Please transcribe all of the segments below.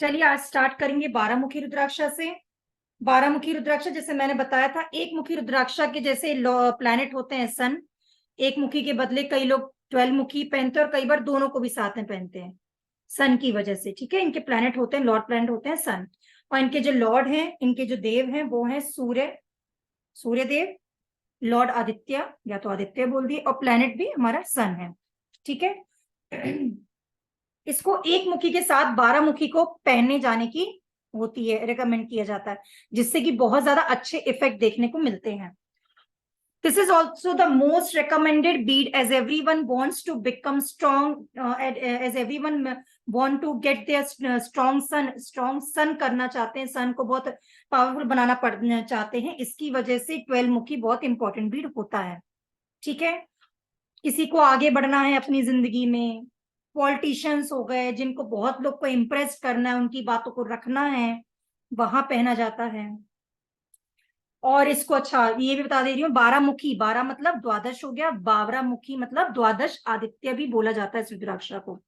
चलिए आज स्टार्ट करेंगे 12 मुखी रुद्राक्षा से। 12 मुखी रुद्राक्षा जैसे मैंने बताया था, एक मुखी रुद्राक्षा के जैसे प्लैनेट होते हैं सन। एक मुखी के बदले कई लोग 12 मुखी पहनते हैं और कई बार दोनों को भी साथ में पहनते हैं सन की वजह से। ठीक है, इनके प्लैनेट होते हैं, लॉर्ड प्लैनेट होते हैं सन। और इनके जो लॉर्ड हैं, इनके जो देव हैं वो हैं सूर्य, सूर्य देव, लॉर्ड आदित्य या तो आदित्य बोल दिए, और प्लैनेट भी हमारा सन है। ठीक है। इसको एक मुखी के साथ 12 मुखी को पहनने जाने की होती है, रिकमेंड किया जाता है, जिससे कि बहुत ज्यादा अच्छे इफेक्ट देखने को मिलते हैं। This is also the most recommended bead as everyone wants to become strong, as everyone want to get their strong sun करना चाहते हैं, सन को बहुत पावरफुल बनाना पड़ना चाहते हैं। इसकी वजह से 12 मुखी बहुत इंपॉर्टेंट बीड होता है। ठीक है, किसी को आगे बढ़ना है अपनी जिंदगी में, पॉलिटिशियंस हो गए जिनको बहुत लोग को इम्प्रेस करना है, उनकी बातों को रखना है, वहां पहना जाता है। और इसको अच्छा ये भी बता दे रही हूँ, 12 मुखी, 12 मतलब द्वादश हो गया, 12 मुखी मतलब द्वादश आदित्य भी बोला जाता है इस रुद्राक्ष को।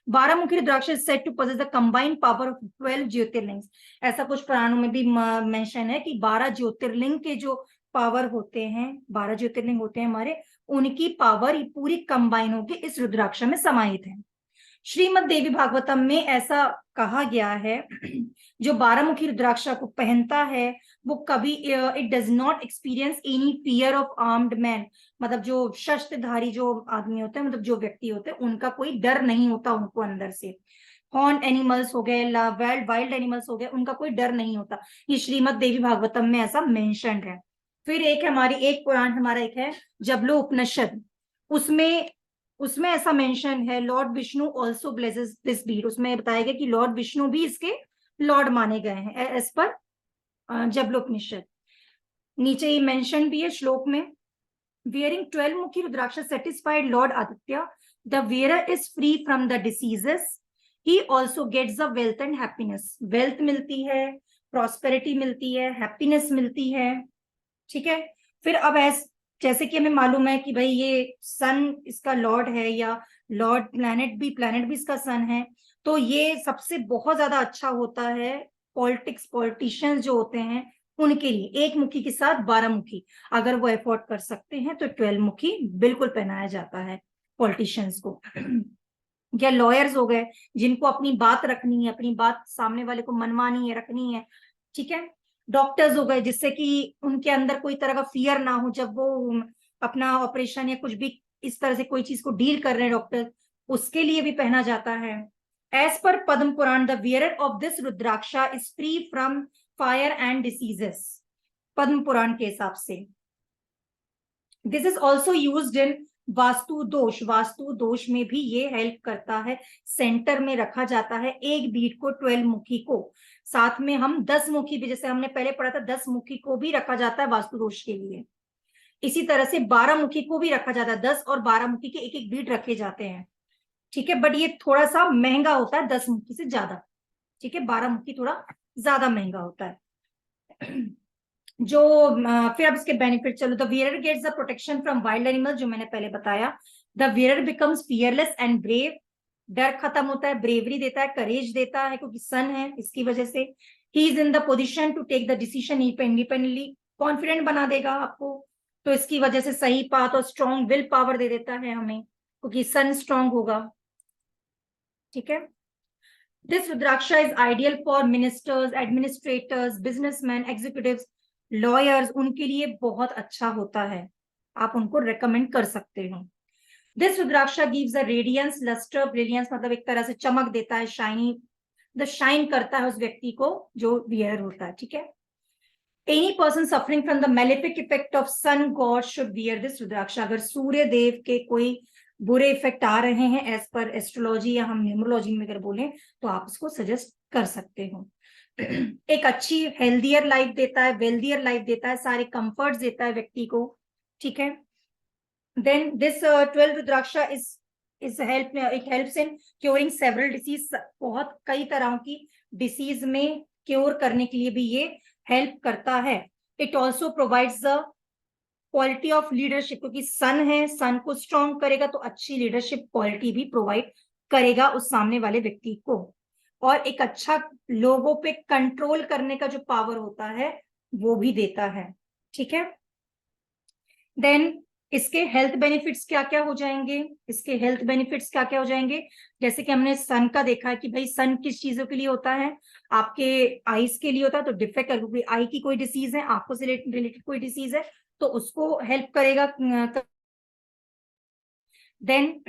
12 mukhi rudraksha is said to possess the combined power of 12 jyotirlinga. ऐसा कुछ पुराणों में भी मेंशन है कि 12 ज्योतिर्लिंग के जो पावर होते हैं, 12 ज्योतिर्लिंग होते हैं हमारे, उनकी पावर पूरी कंबाइन होकर इस रुद्राक्ष में समाहित है। श्रीमद् देवी भागवतम में ऐसा कहा गया है, जो 12 मुखी रुद्राक्षा को पहनता है वो कभी it does not experience any fear of armed man. मतलब जो शस्त्रधारी जो आदमी होते हैं, मतलब जो व्यक्ति होते हैं, उनका कोई डर नहीं होता उनको अंदर से। हॉर्न एनिमल्स हो गए, वाइल्ड एनिमल्स हो गए, उनका कोई डर नहीं होता। ये श्रीमद् देवी भागवतम में ऐसा मेंशन्ड है। फिर एक हमारी एक पुराण हमारा एक है जबलो उपनिषद, उसमें उसमें ऐसा मेंशन है, Lord Vishnu also blesses this Beed. उसमें बताया गया कि लॉर्ड विष्णु भी इसके लॉर्ड माने गए हैं एज पर जबलोपनिषद। नीचे ये मेंशन भी है श्लोक में, wearing 12 mukhi rudraksha satisfied Lord Aditya, the wearer is free from the diseases, he also gets the wealth and happiness। wealth मिलती है, prosperity मिलती है, happiness मिलती है। ठीक है। फिर अब जैसे कि हमें मालूम है कि भाई ये सन इसका लॉर्ड है, या लॉर्ड प्लैनेट भी इसका सन है, तो ये सबसे बहुत ज्यादा अच्छा होता है पॉलिटिशियंस जो होते हैं उनके लिए। एक मुखी के साथ 12 मुखी अगर वो एफोर्ड कर सकते हैं तो 12 मुखी बिल्कुल पहनाया जाता है पॉलिटिशियंस को। या लॉयर्स हो गए जिनको अपनी बात रखनी है, अपनी बात सामने वाले को मनवानी है, रखनी है। ठीक है। डॉक्टर्स हो गए जिससे कि उनके अंदर कोई तरह का फियर ना हो जब वो अपना ऑपरेशन या कुछ भी इस तरह से कोई चीज को डील कर रहे हैं डॉक्टर, उसके लिए भी पहना जाता है। As per Padma Purana the wearer of this rudraksha is free from fire and diseases. Padma Purana के हिसाब से this is also used in vastu dosh. वास्तु दोष में भी ये हेल्प करता है। सेंटर में रखा जाता है एक बीट को, 12 मुखी को। साथ में हम 10 मुखी भी, जैसे हमने पहले पढ़ा था, 10 मुखी को भी रखा जाता है वास्तु दोष के लिए। इसी तरह से 12 मुखी को भी रखा जाता है, 10 और 12 मुखी के एक एक बीट रखे जाते हैं। ठीक है, बट ये थोड़ा सा महंगा होता है 10 मुखी से ज्यादा। ठीक है, 12 मुखी थोड़ा ज्यादा महंगा होता है। जो फिर अब इसके बेनिफिट चलो, the wearer gets the protection from wild animals, जो मैंने पहले बताया। The wearer becomes fearless and brave. डर खत्म होता है, ब्रेवरी देता है, करेज देता है, क्योंकि सन है इसकी वजह से। He is in the position to take the decision independently. Confident बना देगा आपको, तो इसकी वजह से सही पाथ और स्ट्रॉन्ग विल पावर दे देता है हमें, क्योंकि सन स्ट्रॉन्ग होगा। ठीक है। This rudraksha is ideal for ministers, administrators, businessman, executives, lawyers, उनके लिए बहुत अच्छा होता है। आप उनको रेकमेंड कर सकते हो। This rudraksha gives a radiance, lustre, brilliance, मतलब एक तरह से चमक देता है, शाइनी, द शाइन करता है उस व्यक्ति को जो वियर होता है। ठीक है। Any person suffering from the malefic effect of sun god should wear this rudraksha. अगर सूर्य देव के कोई बुरे इफेक्ट आ रहे हैं एज पर एस्ट्रोलॉजी या हम न्यूमरोलॉजी में अगर बोलें, तो आप उसको सजेस्ट कर सकते हो। एक अच्छी हेल्दियर लाइफ देता है, वेल्दियर लाइफ देता है, सारे कंफर्ट्स देता है व्यक्ति को। ठीक है। Then this 12 rudraksha it helps in curing several disease. बहुत कई तरह की डिसीज में क्योर करने के लिए भी ये हेल्प करता है। It also provides the quality of leadership, क्योंकि सन है, सन को स्ट्रॉन्ग करेगा तो अच्छी लीडरशिप क्वालिटी भी प्रोवाइड करेगा उस सामने वाले व्यक्ति को। और एक अच्छा लोगों पे कंट्रोल करने का जो पावर होता है वो भी देता है। ठीक है, देन इसके हेल्थ बेनिफिट्स क्या क्या हो जाएंगे, इसके हेल्थ बेनिफिट्स क्या क्या हो जाएंगे, जैसे कि हमने सन का देखा है कि भाई सन किस चीजों के लिए होता है, आपके आईज के लिए होता है, तो डिफेक्ट आई की कोई डिसीज है, आंखों से रिलेटेड कोई डिसीज है तो उसको हेल्प करेगा। देन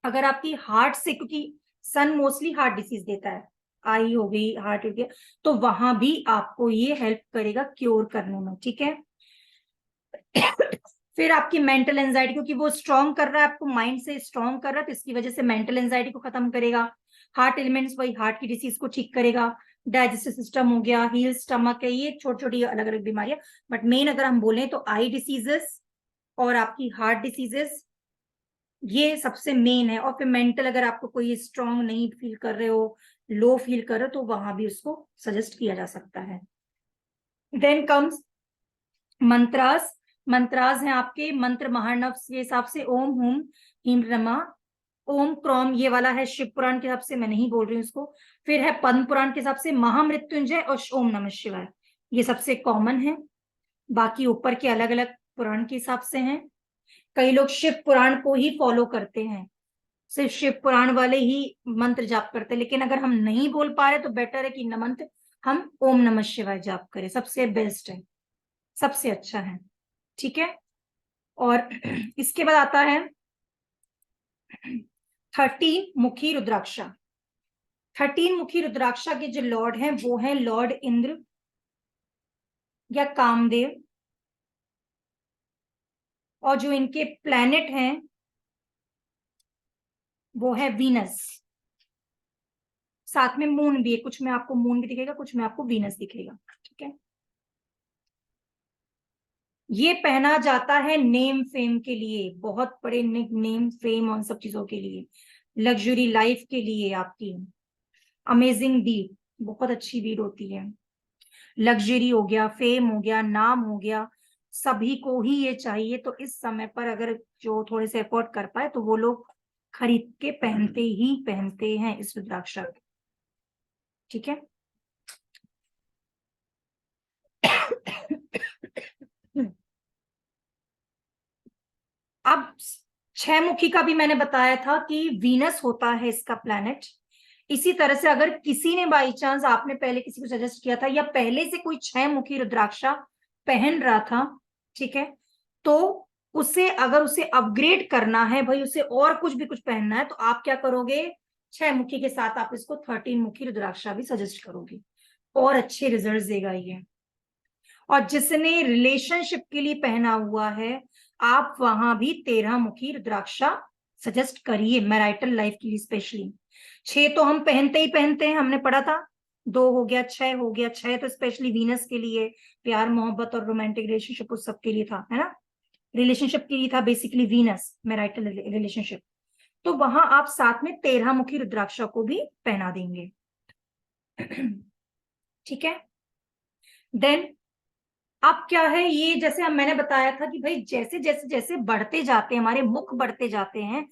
अगर आपकी हार्ट से, क्योंकि सन मोस्टली हार्ट डिसीज देता है, आई हो गई, हार्ट हो गया, तो वहां भी आपको ये हेल्प करेगा क्योर करने में। ठीक है, फिर आपकी मेंटल एंजाइटी, क्योंकि वो स्ट्रॉन्ग कर रहा है आपको, माइंड से स्ट्रॉन्ग कर रहा है, तो इसकी वजह से मेंटल एंजाइटी को खत्म करेगा। हार्ट एलिमेंट्स, वही हार्ट की डिसीज को ठीक करेगा। डाइजेस्टिव सिस्टम हो गया, हील स्टमक है, ये छोटी छोटी अलग अलग बीमारियां, बट मेन अगर हम बोलें तो आई डिसीजेस और आपकी हार्ट डिसीजेस ये सबसे मेन है। और फिर मेंटल, अगर आपको कोई स्ट्रॉन्ग नहीं फील कर रहे हो, लो फील कर रहे हो, तो वहां भी उसको सजेस्ट किया जा सकता है। Then comes mantras. मंत्रास हैं आपके मंत्र महानव्स के हिसाब से, ओम हुम हीम रमा, ओम क्रोम ये वाला है शिव पुराण के हिसाब से, मैं नहीं बोल रही हूँ इसको। फिर है पद्म पुराण के हिसाब से महामृत्युंजय और ओम नमः शिवाय, ये सबसे कॉमन है। बाकी ऊपर के अलग अलग पुराण के हिसाब से हैं। कई लोग शिव पुराण को ही फॉलो करते हैं, सिर्फ शिव पुराण वाले ही मंत्र जाप करते हैं, लेकिन अगर हम नहीं बोल पा रहे तो बेटर है कि न मंत्र हम ओम नमः शिवाय जाप करें, सबसे बेस्ट है, सबसे अच्छा है। ठीक है, और इसके बाद आता है 13 मुखी रुद्राक्षा। 13 मुखी रुद्राक्षा के जो लॉर्ड हैं वो है लॉर्ड इंद्र या कामदेव, और जो इनके प्लैनेट हैं वो है वीनस, साथ में मून भी है, कुछ में आपको मून भी दिखेगा, कुछ में आपको वीनस दिखेगा। ठीक है, ये पहना जाता है नेम फेम के लिए, बहुत बड़े नेम फेम और सब चीजों के लिए, लग्जरी लाइफ के लिए, आपकी अमेजिंग बीड, बहुत अच्छी बीड होती है। लग्जरी हो गया, फेम हो गया, नाम हो गया, सभी को ही ये चाहिए, तो इस समय पर अगर जो थोड़े से एफोर्ड कर पाए तो वो लोग खरीद के पहनते ही पहनते हैं इस रुद्राक्ष को। ठीक है, अब 6 मुखी का भी मैंने बताया था कि वीनस होता है इसका प्लैनेट। इसी तरह से अगर किसी ने बाई चांस, आपने पहले किसी को सजेस्ट किया था या पहले से कोई 6 मुखी रुद्राक्षा पहन रहा था, ठीक है, तो उसे, अगर उसे अपग्रेड करना है भाई, उसे और कुछ भी कुछ पहनना है, तो आप क्या करोगे, 6 मुखी के साथ आप इसको 13 मुखी रुद्राक्षा भी सजेस्ट करोगे, और अच्छे रिजल्ट देगा ये। और जिसने रिलेशनशिप के लिए पहना हुआ है, आप वहां भी 13 मुखी रुद्राक्षा सजेस्ट करिए, मैरिटल लाइफ के लिए स्पेशली। 6 तो हम पहनते ही पहनते हैं, हमने पढ़ा था, 2 हो गया, 6 हो गया, 6 तो स्पेशली वीनस के लिए, प्यार मोहब्बत और रोमांटिक रिलेशनशिप उस सब के लिए था, है ना, रिलेशनशिप के लिए था बेसिकली वीनस, मैरिटल रिलेशनशिप। तो वहां आप साथ में 13 मुखी रुद्राक्षा को भी पहना देंगे। ठीक है, देन अब क्या है, ये जैसे हम, मैंने बताया था कि भाई जैसे जैसे जैसे बढ़ते जाते हैं, हमारे मुख बढ़ते जाते हैं,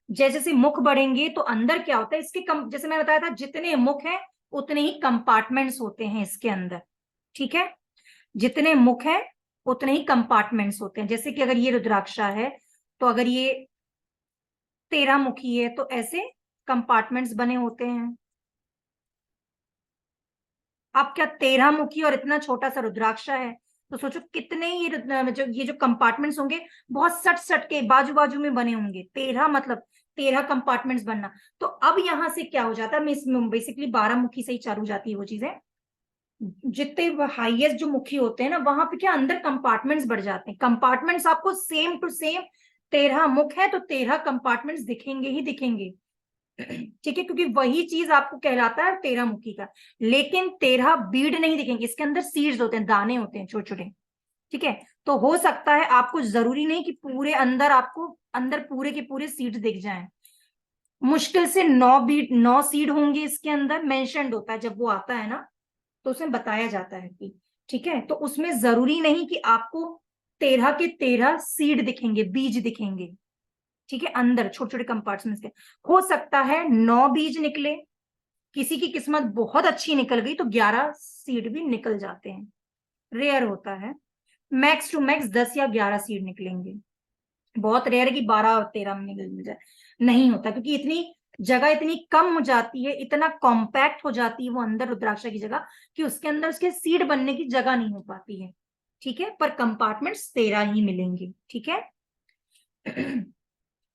जैसे जैसे मुख बढ़ेंगे तो अंदर क्या होता है इसके, जैसे मैंने बताया था, जितने मुख हैं उतने ही कंपार्टमेंट्स होते हैं इसके अंदर। ठीक है, जितने मुख हैं उतने ही कंपार्टमेंट्स होते हैं। जैसे कि अगर ये रुद्राक्षा है, तो अगर ये 13 मुखी है तो ऐसे कंपार्टमेंट्स बने होते हैं। अब क्या 13 मुखी और इतना छोटा सा रुद्राक्षा है, तो सोचो कितने ये जो कंपार्टमेंट्स होंगे, बहुत सट सट के बाजू बाजू में बने होंगे, 13 मतलब 13 कंपार्टमेंट्स बनना। तो अब यहां से क्या हो जाता है, बेसिकली 12 मुखी से ही चालू जाती है वो चीजें, जितने हाईएस्ट जो मुखी होते हैं ना, वहां पे क्या अंदर कंपार्टमेंट्स बढ़ जाते हैं। कंपार्टमेंट्स आपको सेम टू सेम, 13 मुख है तो 13 कंपार्टमेंट्स दिखेंगे ही दिखेंगे। ठीक है, क्योंकि वही चीज आपको कहलाता है 13 मुखी का, लेकिन 13 बीड नहीं दिखेंगे, इसके अंदर सीड्स होते हैं, दाने होते हैं छोटे छोटे। ठीक है, तो हो सकता है आपको, जरूरी नहीं कि पूरे अंदर आपको अंदर पूरे के पूरे सीड्स दिख जाएं, मुश्किल से 9 सीड होंगे इसके अंदर, मेंशन्ड होता है जब वो आता है ना, तो उसमें बताया जाता है कि, ठीक है, तो उसमें जरूरी नहीं कि आपको 13 के 13 सीड दिखेंगे, बीज दिखेंगे। ठीक है, अंदर छोटे छोटे कंपार्टमेंट्स के हो सकता है 9 बीज निकले, किसी की किस्मत बहुत अच्छी निकल गई तो 11 सीड भी निकल जाते हैं, रेयर होता है। मैक्स टू मैक्स 10 या 11 सीड निकलेंगे, बहुत रेयर है कि 12 और 13 में निकल जाए, नहीं होता, क्योंकि इतनी जगह इतनी कम हो जाती है, इतना कॉम्पैक्ट हो जाती है वो अंदर रुद्राक्षा की जगह, कि उसके अंदर उसके सीड बनने की जगह नहीं हो पाती है। ठीक है, पर कंपार्टमेंट्स 13 ही मिलेंगे। ठीक है।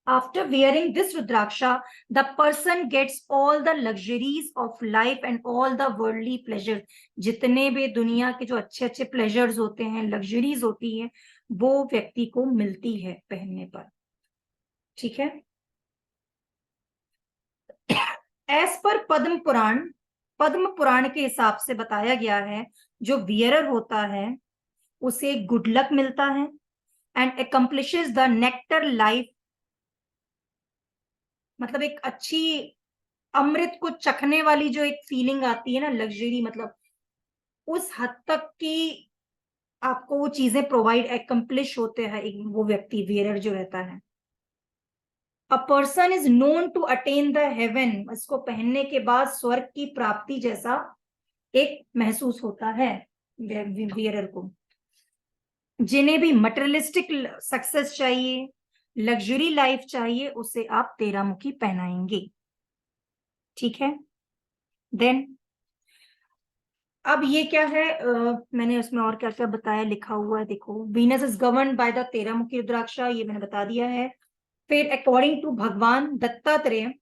After wearing this Rudraksha, the person gets all the luxuries of life and all the worldly pleasures. जितने भी दुनिया के जो अच्छे अच्छे प्लेजर्स होते हैं, लग्जरीज होती है, वो व्यक्ति को मिलती है पहनने पर। ठीक है। एज पर पद्म पुराण के हिसाब से बताया गया है, जो वियरर होता है उसे गुड लक मिलता है and accomplishes the nectar life, मतलब एक अच्छी अमृत को चखने वाली जो एक फीलिंग आती है ना, लग्जरी, मतलब उस हद तक की आपको वो चीजें प्रोवाइड एक्म्प्लिश होते हैं एक वो व्यक्ति वेरर जो रहता है। A person is known to attain the heaven, इसको पहनने के बाद स्वर्ग की प्राप्ति जैसा एक महसूस होता है वेरर को। जिन्हें भी मटेरियलिस्टिक सक्सेस चाहिए, लग्जरी लाइफ चाहिए, उसे आप 13 मुखी पहनाएंगे। ठीक है। देन अब ये क्या है, मैंने उसमें और क्या क्या बताया, लिखा हुआ है देखो। Venus is govern by the 13 मुखी रुद्राक्षा, ये मैंने बता दिया है। फिर अकॉर्डिंग टू भगवान Dattatreya,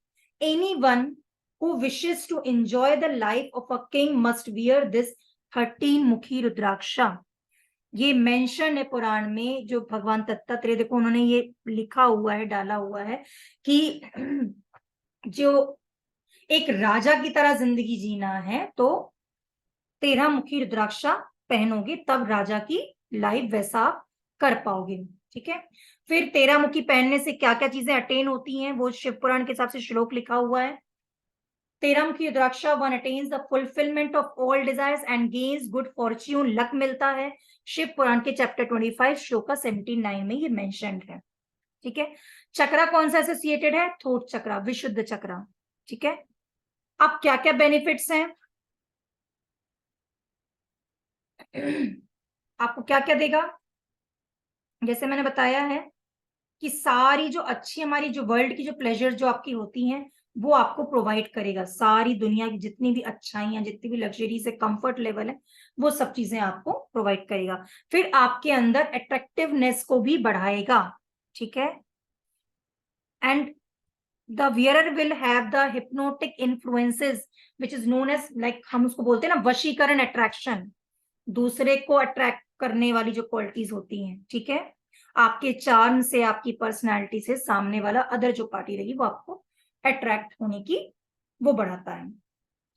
anyone who wishes to enjoy the life of a king must wear this 13 मुखी रुद्राक्षा। ये मेंशन है पुराण में, जो भगवान दत्तात्रेय, देखो उन्होंने ये लिखा हुआ है, डाला हुआ है कि जो एक राजा की तरह जिंदगी जीना है तो 13 मुखी रुद्राक्षा पहनोगे, तब राजा की लाइफ वैसा आप कर पाओगे। ठीक है। फिर 13 मुखी पहनने से क्या क्या चीजें अटेन होती हैं, वो शिव पुराण के हिसाब से श्लोक लिखा हुआ है। 13 मुखी rudraksha, one attains the fulfilment of all desires and gains good fortune, luck मिलता है। शिव पुराण के चैप्टर 25 श्लोक 79 में ये मेंशन्ड है। ठीक है। चक्रा कौन सा एसोसिएटेड है, थोट चक्रा, विशुद्ध चक्रा। ठीक है। अब क्या क्या बेनिफिट्स हैं, आपको क्या क्या देगा, जैसे मैंने बताया है कि सारी जो अच्छी हमारी जो वर्ल्ड की जो प्लेजर जो आपकी होती हैं, वो आपको प्रोवाइड करेगा। सारी दुनिया की जितनी भी अच्छाइयां, जितनी भी लग्जरी से कंफर्ट लेवल है, वो सब चीजें आपको प्रोवाइड करेगा। फिर आपके अंदर अट्रैक्टिवनेस को भी बढ़ाएगा। ठीक है। And the wearer will have the hypnotic influences which is known as, like हम उसको बोलते हैं ना, वशीकरण, अट्रैक्शन, दूसरे को अट्रैक्ट करने वाली जो क्वालिटीज होती हैं। ठीक है। आपके चार्म से, आपकी पर्सनालिटी से सामने वाला अदर जो पार्टी रहेगी वो आपको अट्रैक्ट होने की वो बढ़ाता है,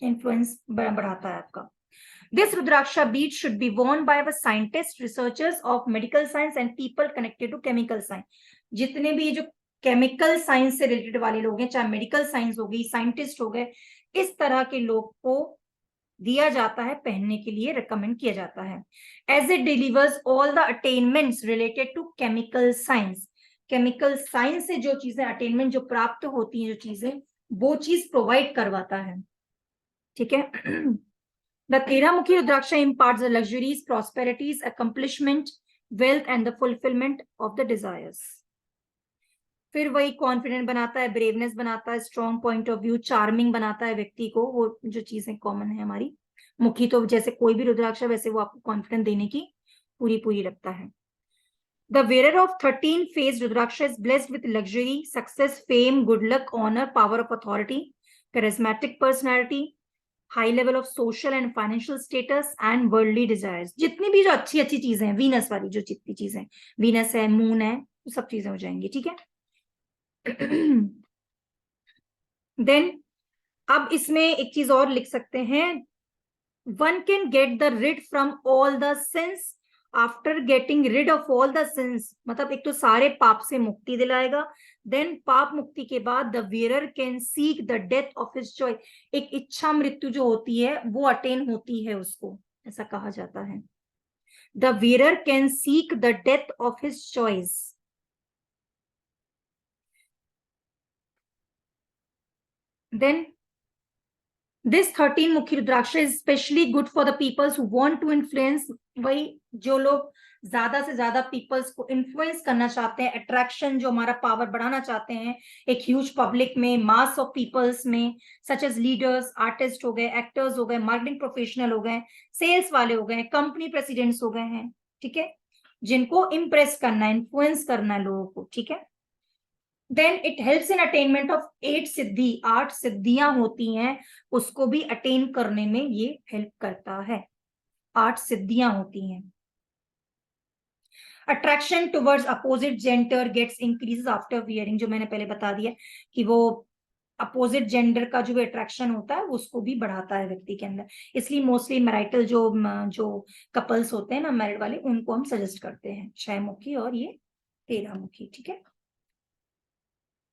इन्फ्लुएंस बढ़ाता है आपका। This rudraksha bead should be worn by our scientists, researchers of medical science and people connected to chemical science. जितने भी जो केमिकल साइंस से रिलेटेड वाले लोग हैं, चाहे मेडिकल साइंस हो गई, साइंटिस्ट हो गए, इस तरह के लोग को दिया जाता है, पहनने के लिए रिकमेंड किया जाता है। As it delivers all the attainments related to chemical science, chemical science से जो चीजें अटेनमेंट जो प्राप्त होती हैं, जो चीजें, वो चीज प्रोवाइड करवाता है। ठीक है। द 13 मुखी Rudraksha imparts the luxuries, prosperities, accomplishment, wealth and the fulfillment of the desires. फिर वही कॉन्फिडेंट बनाता है, ब्रेवनेस बनाता है, strong point of view, charming बनाता है व्यक्ति को, वो जो चीजें कॉमन है हमारी। मुखी तो जैसे कोई भी रुद्राक्षा, वैसे वो आपको कॉन्फिडेंट देने की पूरी पूरी लगता है। The wearer of 13 face rudraksha is blessed with luxury, success, fame, good luck, honour, power of authority, charismatic personality, high level of social and financial status and worldly desires. जितनी भी जो अच्छी अच्छी चीजें हैं, वीनस वाली जो जितनी चीजें, वीनस है, मून है, वो सब चीजें हो जाएंगी। ठीक है। देन अब इसमें एक चीज और लिख सकते हैं, one can get the rid from all the sins after getting rid of all the sins, मतलब एक तो सारे पाप से मुक्ति दिलाएगा। देन पाप मुक्ति के बाद the wearer can seek the death of his choice, एक इच्छा मृत्यु जो होती है वो अटेन होती है उसको, ऐसा कहा जाता है। The wearer can seek the death of his choice. Then this 13 mukhi rudraksha is specially good for the peoples who want to influence, वही जो लोग ज्यादा से ज्यादा पीपल्स को इन्फ्लुएंस करना चाहते हैं, अट्रैक्शन जो हमारा पावर बढ़ाना चाहते हैं एक ह्यूज पब्लिक में, मास ऑफ पीपल्स में, सच एज लीडर्स, आर्टिस्ट हो गए, एक्टर्स हो गए, मार्केटिंग प्रोफेशनल हो गए, सेल्स वाले हो गए, कंपनी प्रेसिडेंट्स हो गए हैं, ठीक है, जिनको इंप्रेस करना है, इन्फ्लुएंस करना है लोगों को, ठीक है। Then it helps in attainment of 8 siddhi, 8 सिद्धियां होती हैं, उसको भी अटेन करने में ये हेल्प करता है, 8 सिद्धियां होती हैं। Attraction towards opposite gender gets increases after wearing, जो मैंने पहले बता दिया कि वो अपोजिट जेंडर का जो अट्रैक्शन होता है उसको भी बढ़ाता है व्यक्ति के अंदर, इसलिए मोस्टली मैरिटल जो कपल्स होते हैं ना, मैरिड वाले, उनको हम सजेस्ट करते हैं 6 मुखी और ये 13 मुखी, ठीक है।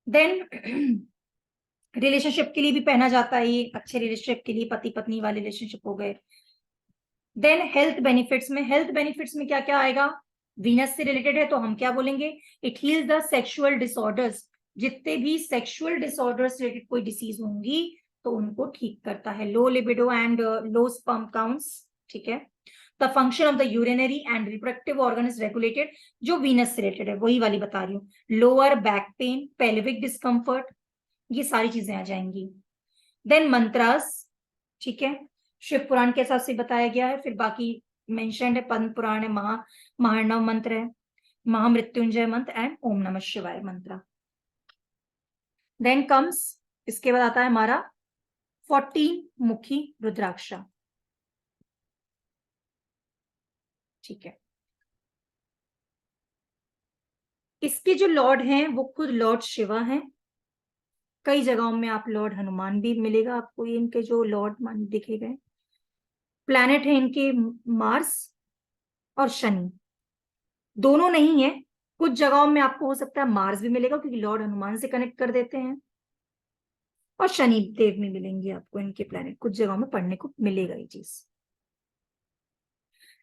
देन रिलेशनशिप के लिए भी पहना जाता है ये, अच्छे रिलेशनशिप के लिए, पति पत्नी वाले रिलेशनशिप हो गए। देन हेल्थ बेनिफिट्स में, हेल्थ बेनिफिट्स में क्या क्या आएगा, वीनस से रिलेटेड है तो हम क्या बोलेंगे, it heels the sexual disorders, जितने भी सेक्सुअल डिसऑर्डर्स रिलेटेड कोई डिसीज होंगी तो उनको ठीक करता है, low libido and low sperm counts, ठीक है। The function of the urinary and reproductive organ is regulated, जो वीनस से रिलेटेड है वही वाली बता रही हूँ, lower back pain, pelvic discomfort, ये सारी चीजें आ जाएंगी। देन मंत्रास, ठीक है, शिव पुराण के हिसाब से बताया गया है, फिर बाकी मेंशन्ड है, पद्म पुराण है, महार्णव मंत्र है, महामृत्युंजय मंत्र एंड ओम नमः शिवाय मंत्र। देन कम्स, इसके बाद आता है हमारा 14 मुखी रुद्राक्षा, ठीक है। इसके जो लॉर्ड हैं वो खुद लॉर्ड शिवा हैं, कई जगहों में आप लॉर्ड हनुमान भी मिलेगा आपको, ये इनके जो लॉर्ड मान दिखे गए। प्लैनेट है इनके मार्स और शनि, दोनों नहीं है, कुछ जगहों में आपको हो सकता है मार्स भी मिलेगा क्योंकि लॉर्ड हनुमान से कनेक्ट कर देते हैं, और शनि देव में मिलेंगे आपको इनके प्लैनेट, कुछ जगहों में पढ़ने को मिलेगा ये चीज।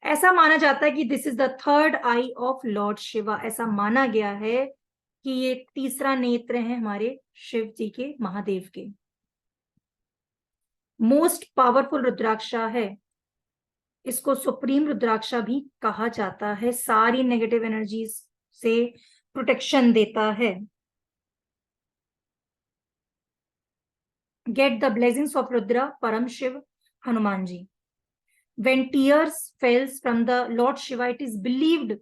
ऐसा माना जाता है कि this is the third I of lord Shiva, ऐसा माना गया है कि ये तीसरा नेत्र है हमारे शिव जी के, महादेव के। मोस्ट पावरफुल रुद्राक्षा है, इसको सुप्रीम रुद्राक्षा भी कहा जाता है, सारी नेगेटिव एनर्जीज से प्रोटेक्शन देता है। Get the blessings of Rudra, परम Shiv Hanuman ji. When tears falls from the Lord Shiva, it is believed,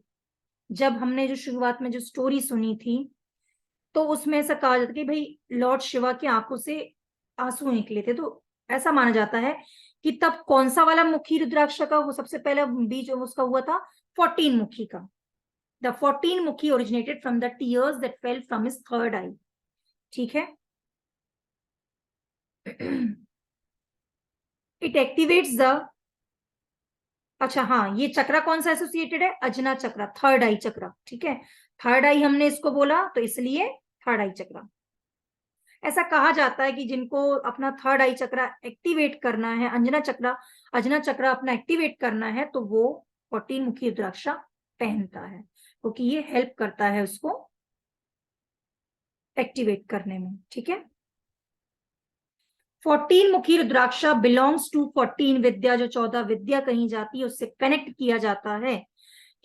जब हमने जो शुरुआत में जो स्टोरी सुनी थी तो उसमें ऐसा कहा जाता है कि भाई लॉर्ड शिवा की आंखों से आंसू निकले थे, तो ऐसा माना जाता है कि तब कौन सा वाला मुखी रुद्राक्ष का वो सबसे पहले बीज उसका हुआ था, 14 मुखी का। The 14 mukhi originated from the tears that fell from his third eye, ठीक है। इट एक्टिवेट्स द, अच्छा हाँ, ये चक्रा कौन सा एसोसिएटेड है, अजना चक्रा, थर्ड आई चक्रा, ठीक है। थर्ड आई हमने इसको बोला तो इसलिए थर्ड आई चक्रा। ऐसा कहा जाता है कि जिनको अपना थर्ड आई चक्रा एक्टिवेट करना है, अजना चक्रा अपना एक्टिवेट करना है तो वो 14 मुखी रुद्राक्षा पहनता है, क्योंकि ये हेल्प करता है उसको एक्टिवेट करने में, ठीक है। 14 मुखी रुद्राक्षा बिलोंग्स टू 14 विद्या, जो 14 विद्या कही जाती है उससे कनेक्ट किया जाता है,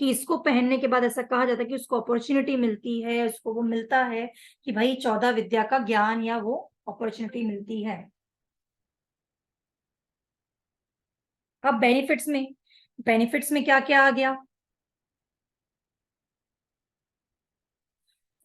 कि इसको पहनने के बाद ऐसा कहा जाता है कि उसको अपॉर्चुनिटी मिलती है, उसको वो मिलता है कि भाई 14 विद्या का ज्ञान या वो अपॉर्चुनिटी मिलती है। अब बेनिफिट्स में क्या क्या आ गया,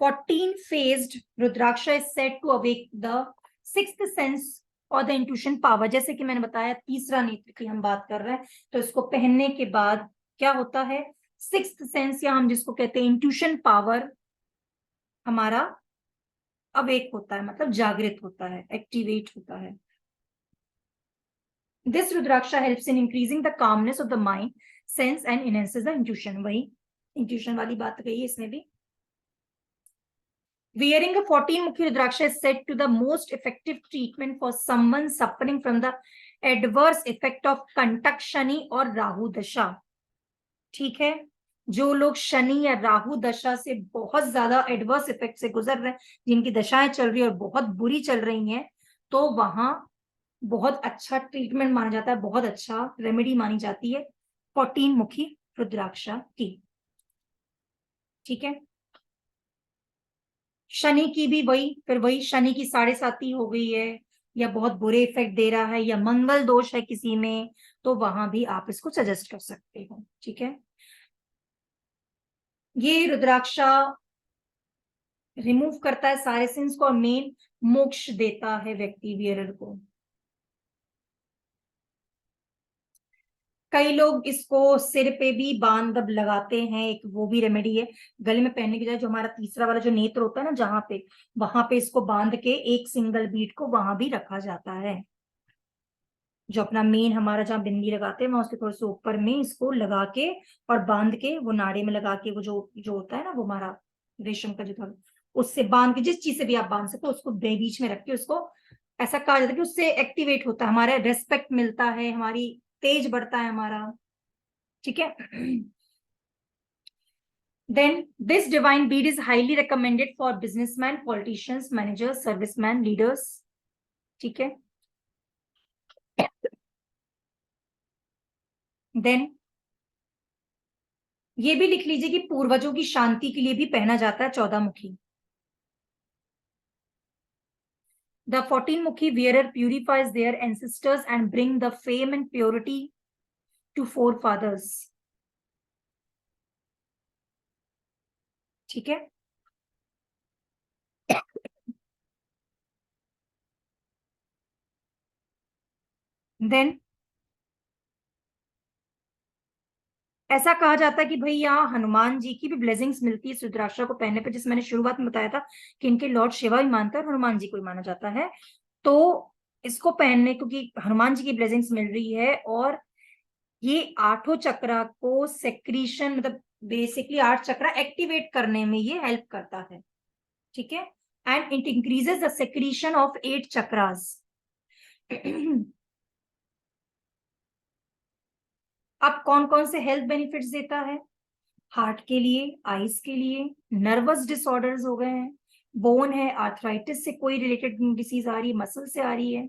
14 phased Rudraksha is said to awake the sixth sense और द इंट्यूशन पावर, जैसे कि मैंने बताया तीसरा नेत्र की हम बात कर रहे हैं, तो इसको पहनने के बाद क्या होता है, सिक्स्थ सेंस या हम जिसको कहते हैं इंट्यूशन पावर हमारा अवेक होता है, मतलब जागृत होता है, एक्टिवेट होता है। This rudraksha helps in increasing the calmness of the mind sense and enhances the intuition, वही इंट्यूशन वाली बात कही है इसमें भी। Wearing a 14 मुखी Rudraksha is said to the most effective treatment for someone suffering from the adverse effect of कंटक Shani और राहु दशा, ठीक है। जो लोग शनि या राहु दशा से बहुत ज्यादा एडवर्स इफेक्ट से गुजर रहे हैं, जिनकी दशाएं चल रही है और बहुत बुरी चल रही हैं, तो वहां बहुत अच्छा ट्रीटमेंट माना जाता है, बहुत अच्छा रेमेडी मानी जाती है 14 मुखी रुद्राक्षा की। ठीक है, शनि की भी वही, फिर वही शनि की 7.5 हो गई है, या बहुत बुरे इफेक्ट दे रहा है, या मंगल दोष है किसी में, तो वहां भी आप इसको सजेस्ट कर सकते हो। ठीक है, ये रुद्राक्षा रिमूव करता है सारे सिंस को और मेन मोक्ष देता है व्यक्ति वियरर को। कई लोग इसको सिर पे भी बांध लगाते हैं, एक वो भी रेमेडी है। गले में पहनने की जगह जो हमारा तीसरा वाला जो नेत्र होता है ना, जहां पे, वहां पे इसको बांध के एक सिंगल बीट को वहां भी रखा जाता है। जो अपना मेन हमारा जहाँ बिंदी लगाते हैं वहां उसके थोड़े से ऊपर में इसको लगा के और बांध के, वो नाड़े में लगा के, वो जो जो होता है ना वो हमारा रेशम का जो था, उससे बांध के, जिस चीज से भी आप बांध सको उसको बीच में रख के उसको, ऐसा कहा जाता है कि उससे एक्टिवेट होता है, हमारा रेस्पेक्ट मिलता है, हमारी तेज बढ़ता है हमारा। ठीक है, then this divine bead is highly recommended for businessmen, politicians, managers, servicemen, leaders. ठीक है, then ये भी लिख लीजिए कि पूर्वजों की शांति के लिए भी पहना जाता है 14 मुखी। The 14 मुखी wearer purifies their ancestors and bring the fame and purity to forefathers. ठीक है, then ऐसा कहा जाता है कि भाई यहाँ हनुमान जी की भी ब्लेसिंग्स मिलती है इस रुद्राक्षा को पहनने पे, जिस मैंने शुरुआत में बताया था कि इनके लॉर्ड शिवा ही मानता है और हनुमान जी को ही माना जाता है। तो इसको पहनने, क्योंकि हनुमान जी की ब्लेसिंग्स मिल रही है, और ये 8 चक्रा को सेक्रीशन, मतलब बेसिकली 8 चक्रा एक्टिवेट करने में ये हेल्प करता है। ठीक है, and it increases the secretion of 8 chakras. अब कौन कौन से हेल्थ बेनिफिट्स देता है? हार्ट के लिए, आईज के लिए, नर्वस डिसऑर्डर्स हो गए हैं, बोन है, आर्थराइटिस से कोई रिलेटेड डिसीज आ रही है, मसल से आ रही है,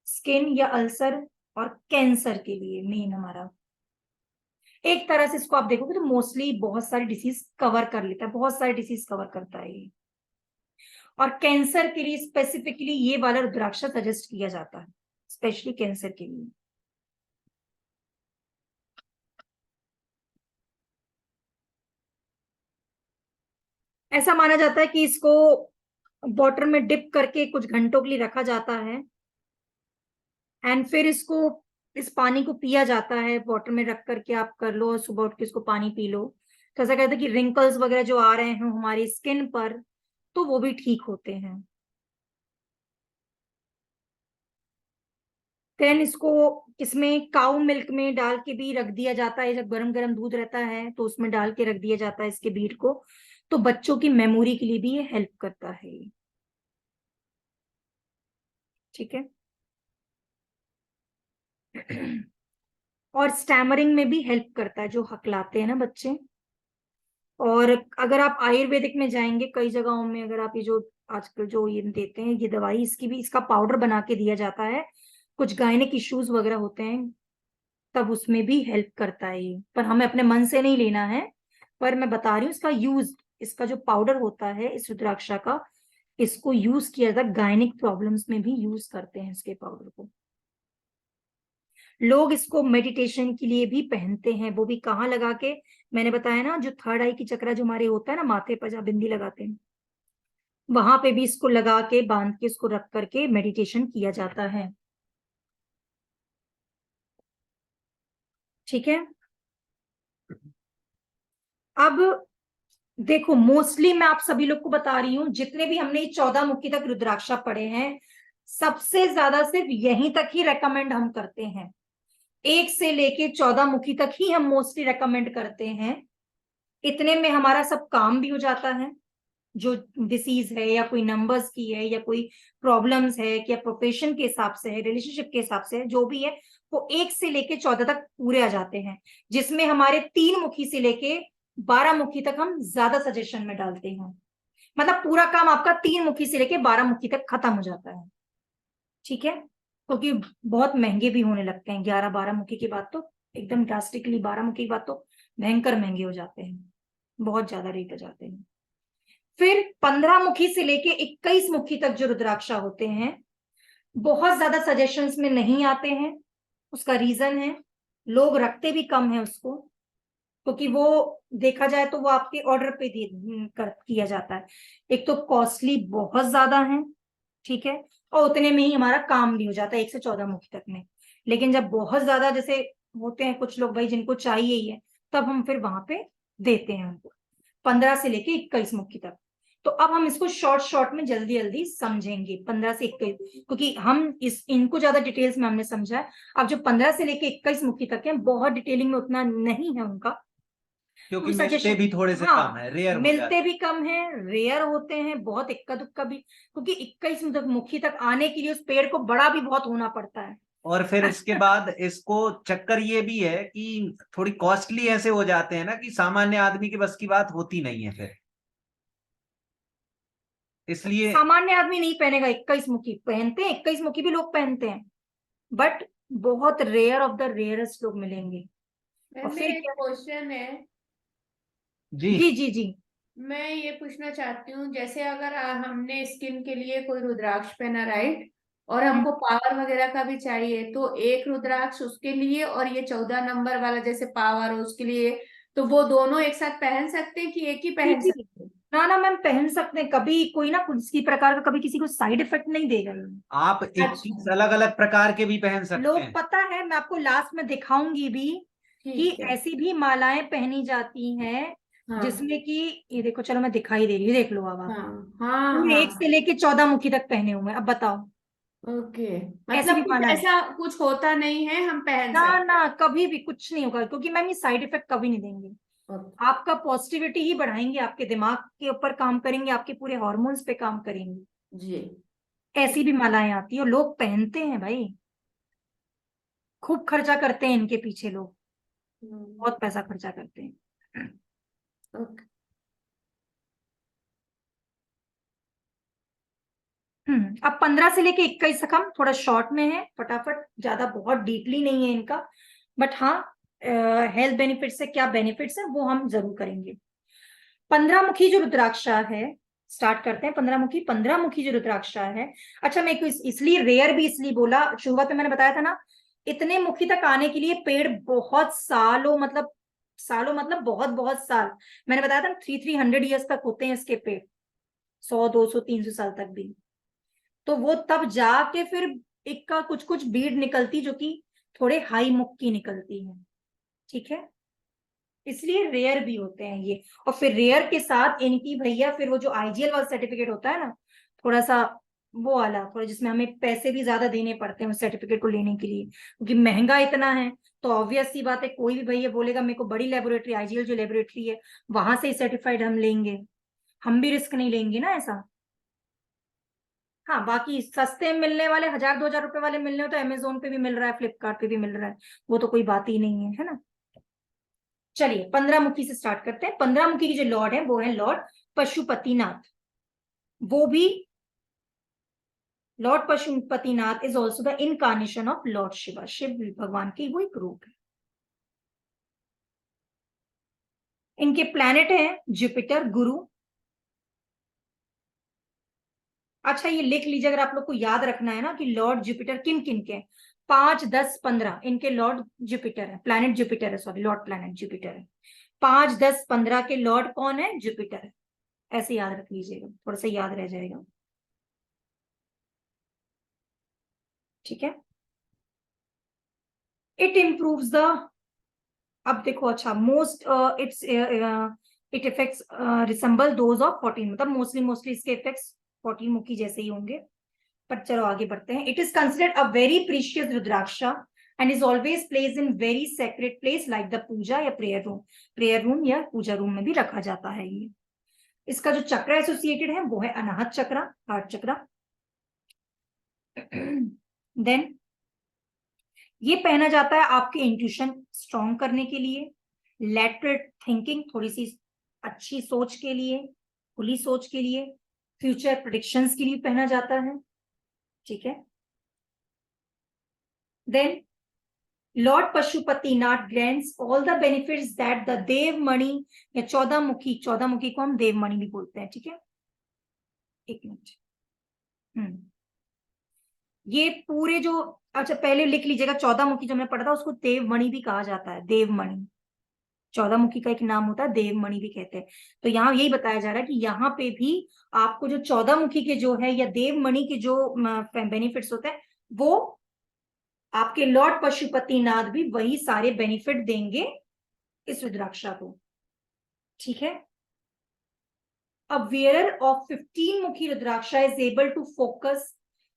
स्किन या अल्सर, और कैंसर के लिए मेन हमारा। एक तरह से इसको आप देखोगे तो मोस्टली बहुत सारी डिसीज कवर कर लेता है, बहुत सारी डिसीज कवर करता है ये। और कैंसर के लिए स्पेसिफिकली ये वाला रुद्राक्ष सजेस्ट किया जाता है, स्पेशली कैंसर के लिए। ऐसा माना जाता है कि इसको वाटर में डिप करके कुछ घंटों के लिए रखा जाता है, एंड फिर इसको, इस पानी को पिया जाता है, वाटर में रख करके आप कर लो और सुबह उठ के इसको पानी पी लो। तो ऐसा कहते हैं कि रिंकल्स वगैरह जो आ रहे हैं हमारी स्किन पर, तो वो भी ठीक होते हैं। देन इसको, इसमें काउ मिल्क में डाल के भी रख दिया जाता है, जब गरम गरम दूध रहता है तो उसमें डाल के रख दिया जाता है इसके बीट को। तो बच्चों की मेमोरी के लिए भी ये हेल्प करता है ये। ठीक है, और स्टैमरिंग में भी हेल्प करता है, जो हकलाते हैं ना बच्चे। और अगर आप आयुर्वेदिक में जाएंगे कई जगहों में, अगर आप ये जो आजकल जो ये देते हैं ये दवाई, इसकी भी, इसका पाउडर बना के दिया जाता है, कुछ गायनिक इश्यूज वगैरह होते हैं तब उसमें भी हेल्प करता है ये, पर हमें अपने मन से नहीं लेना है। पर मैं बता रही हूँ इसका यूज, इसका जो पाउडर होता है इस रुद्राक्षा का, इसको यूज किया जाता है, गायनिक प्रॉब्लम्स में भी यूज करते हैं इसके पाउडर को। लोग इसको मेडिटेशन के लिए भी पहनते हैं, वो भी कहाँ लगा के, मैंने बताया ना जो थर्ड आई की चक्रा जो हमारे होता है ना माथे पर जहाँ बिंदी लगाते हैं, वहां पे भी इसको लगा के बांध के इसको रख करके मेडिटेशन किया जाता है। ठीक है, अब देखो मोस्टली मैं आप सभी लोग को बता रही हूँ, जितने भी हमने 14 मुखी तक रुद्राक्षा पढ़े हैं, सबसे ज्यादा सिर्फ यहीं तक ही रेकमेंड हम करते हैं, 1 से लेके 14 मुखी तक ही हम मोस्टली रेकमेंड करते हैं। इतने में हमारा सब काम भी हो जाता है, जो डिसीज है या कोई नंबर्स की है या कोई प्रॉब्लम्स है, या प्रोफेशन के हिसाब से है, रिलेशनशिप के हिसाब से है, जो भी है, वो 1 से लेके 14 तक पूरे आ जाते हैं, जिसमें हमारे 3 मुखी से लेके 12 मुखी तक हम ज्यादा सजेशन में डालते हैं। मतलब पूरा काम आपका 3 मुखी से लेके 12 मुखी तक खत्म हो जाता है। ठीक है, क्योंकि बहुत महंगे भी होने लगते हैं 11-12 मुखी की बात तो एकदम ड्रास्टिकली, 12 मुखी की बात तो भयंकर महंगे हो जाते हैं, बहुत ज्यादा रेट हो जाते हैं। फिर 15 मुखी से लेके 21 मुखी तक जो रुद्राक्षा होते हैं बहुत ज्यादा सजेशंस में नहीं आते हैं। उसका रीजन है लोग रखते भी कम है उसको, क्योंकि वो देखा जाए तो वो आपके ऑर्डर पे किया जाता है। एक तो कॉस्टली बहुत ज्यादा है, ठीक है, और उतने में ही हमारा काम भी हो जाता है 1 से 14 मुखी तक में। लेकिन जब बहुत ज्यादा जैसे होते हैं कुछ लोग भाई जिनको चाहिए ही है, तब हम फिर वहां पे देते हैं उनको 15 से लेके 21 मुखी तक। तो अब हम इसको शॉर्ट शॉर्ट में जल्दी जल्दी समझेंगे 15 से 21, क्योंकि हम इनको ज्यादा डिटेल्स में हमने समझा है। अब जो 15 से लेके 21 मुखी तक है बहुत डिटेलिंग में उतना नहीं है उनका, क्योंकि मिलते सजेशन, भी थोड़े से कम हाँ है, रेयर हो मिलते जाते भी कम है, रेयर होते हैं, बहुत इक्का दुक्का भी, क्योंकि 21 मुखी तक आने के लिए उस पेड़ को बड़ा भी बहुत होना पड़ता है। और फिर इसके बाद इसको चक्कर ये भी है कि थोड़ी कॉस्टली ऐसे हो जाते हैं ना कि सामान्य आदमी की बस की बात होती नहीं है फिर, इसलिए। सामान्य आदमी नहीं पहनेगा, 21 मुखी पहनते हैं, 21 मुखी भी लोग पहनते हैं, बट बहुत रेयर ऑफ द रेयरेस्ट लोग मिलेंगे। और मैम फिर मेरा एक क्या, क्वेश्चन है। जी जी जी जी, मैं ये पूछना चाहती हूँ, जैसे अगर हमने स्किन के लिए कोई रुद्राक्ष पहना, राइट, और हम्म, हमको पावर वगैरह का भी चाहिए, तो एक रुद्राक्ष उसके लिए और ये 14 नंबर वाला जैसे पावर हो उसके लिए, तो वो दोनों एक साथ पहन सकते हैं कि एक ही जी पहन जी, सकते हैं? ना ना मैम पहन सकते हैं, कभी कोई ना किसी प्रकार का कभी किसी को साइड इफेक्ट नहीं देगा ये। आप अच्छा, 21 अलग अलग प्रकार के भी पहन सकते लोग हैं। पता है मैं आपको लास्ट में दिखाऊंगी भी कि ठीक है। ऐसी भी मालाएं पहनी जाती हैं हाँ जिसमें कि ये देखो, चलो मैं दिखाई दे रही हूँ, देख लो अब आप, हाँ हाँ पूरे 1 से हाँ। लेके 14 मुखी तक पहने हुए हैं। अब बताओ, ओके, ऐसी मतलब भी कुछ मालाएं, ऐसा कुछ होता नहीं है, हम पहन ना सकते ना कभी भी कुछ नहीं होगा, क्योंकि मैम ये साइड इफेक्ट कभी नहीं देंगे। हैं। आपका पॉजिटिविटी ही बढ़ाएंगे, आपके दिमाग के ऊपर काम करेंगे, आपके पूरे हॉर्मोन्स पे काम करेंगे। जी। ऐसी भी मालाएं आती है और लोग पहनते हैं भाई, खूब खर्चा करते हैं इनके पीछे लोग, हम्म, बहुत पैसा खर्चा करते हैं। ओके। अब 15 से लेके 21 तक हम थोड़ा शॉर्ट में है, फटाफट, ज्यादा बहुत डीपली नहीं है इनका, बट हाँ हेल्थ बेनिफिट्स से क्या बेनिफिट्स है वो हम जरूर करेंगे। 15 मुखी जो रुद्राक्षा है, स्टार्ट करते हैं। 15 मुखी, 15 मुखी जो रुद्राक्षा है, अच्छा मैं इसलिए रेयर भी इसलिए बोला, शुरुआत में मैंने बताया था ना, इतने मुखी तक आने के लिए पेड़ बहुत सालों, मतलब सालों मतलब बहुत बहुत साल, मैंने बताया था 300 ईयर्स तक होते हैं इसके पेड़, 100 200 300 साल तक भी। तो वो तब जाके फिर एक का कुछ कुछ बीड निकलती जो कि थोड़े हाई मुख की निकलती है, ठीक है, इसलिए रेयर भी होते हैं ये। और फिर रेयर के साथ इनकी भैया फिर वो जो आईजीएल वाला सर्टिफिकेट होता है ना, थोड़ा सा वो वाला, थोड़ा जिसमें हमें पैसे भी ज्यादा देने पड़ते हैं उस सर्टिफिकेट को लेने के लिए, क्योंकि महंगा इतना है। तो ऑब्वियस सी बात है, कोई भी भैया बोलेगा मेरे को बड़ी लेबोरेटरी, आईजीएल जो लेबोरेटरी है वहां से ही सर्टिफाइड हम लेंगे, हम भी रिस्क नहीं लेंगे ना ऐसा। हाँ बाकी सस्ते में मिलने वाले 1000-2000 रुपए वाले मिलने हो तो अमेजोन पे भी मिल रहा है, फ्लिपकार्ट पे भी मिल रहा है, वो तो कोई बात ही नहीं है ना। चलिए 15 मुखी से स्टार्ट करते हैं। 15 मुखी की जो लॉर्ड है वो है लॉर्ड पशुपतिनाथ। वो भी lord Pashupatinath is also the incarnation of lord Shiva, Shiv भगवान की वो एक रूप है। इनके प्लैनेट हैं जुपिटर, गुरु। अच्छा ये लिख लीजिए अगर आप लोग को याद रखना है ना कि लॉर्ड जुपिटर किन किन के, 5 10 15 इनके लॉर्ड जुपिटर है, प्लैनेट जुपिटर है, सॉरी लॉर्ड प्लैनेट जुपिटर है। 5 10 15 के लॉर्ड कौन है? जुपिटर है। ऐसे याद रख लीजिएगा, थोड़ा सा याद रह जाएगा, ठीक है। इट इम्प्रूव्स द, अब देखो अच्छा most it's it effects resemble those of 14, मतलब मोस्टली इसके इफेक्ट्स 14 मुखी जैसे ही होंगे। पर चलो आगे बढ़ते हैं। It is considered a very precious rudraksha and is always place in very sacred place like the puja या प्रेयर रूम या पूजा रूम में भी रखा जाता है ये। इसका जो चक्र एसोसिएटेड है वो है अनाहत चक्र, हार्ट चक्र। देन ये पहना जाता है आपके इंट्यूशन स्ट्रॉन्ग करने के लिए, लेटरल थिंकिंग, थोड़ी सी अच्छी सोच के लिए, खुली सोच के लिए, फ्यूचर प्रिडिक्शंस के लिए पहना जाता है, ठीक है। Then Lord Pashupatinath grants all the benefits that the देव मणि या चौदह मुखी को हम देव मणि भी बोलते हैं, ठीक है। एक मिनट, ये पूरे जो, अच्छा पहले लिख लीजिएगा, चौदह मुखी जो हमने पढ़ा था उसको देव मणि भी कहा जाता है, देव मणि। चौदह मुखी का एक नाम होता है देव मणि भी कहते हैं। तो यहाँ यही बताया जा रहा है कि यहाँ पे भी आपको जो चौदह मुखी के जो है या देव मणि के जो बेनिफिट्स होते हैं, वो आपके लॉर्ड पशुपतिनाथ भी वही सारे बेनिफिट देंगे इस रुद्राक्षा को, ठीक है। A wearer of 15 मुखी Rudraksha is able to focus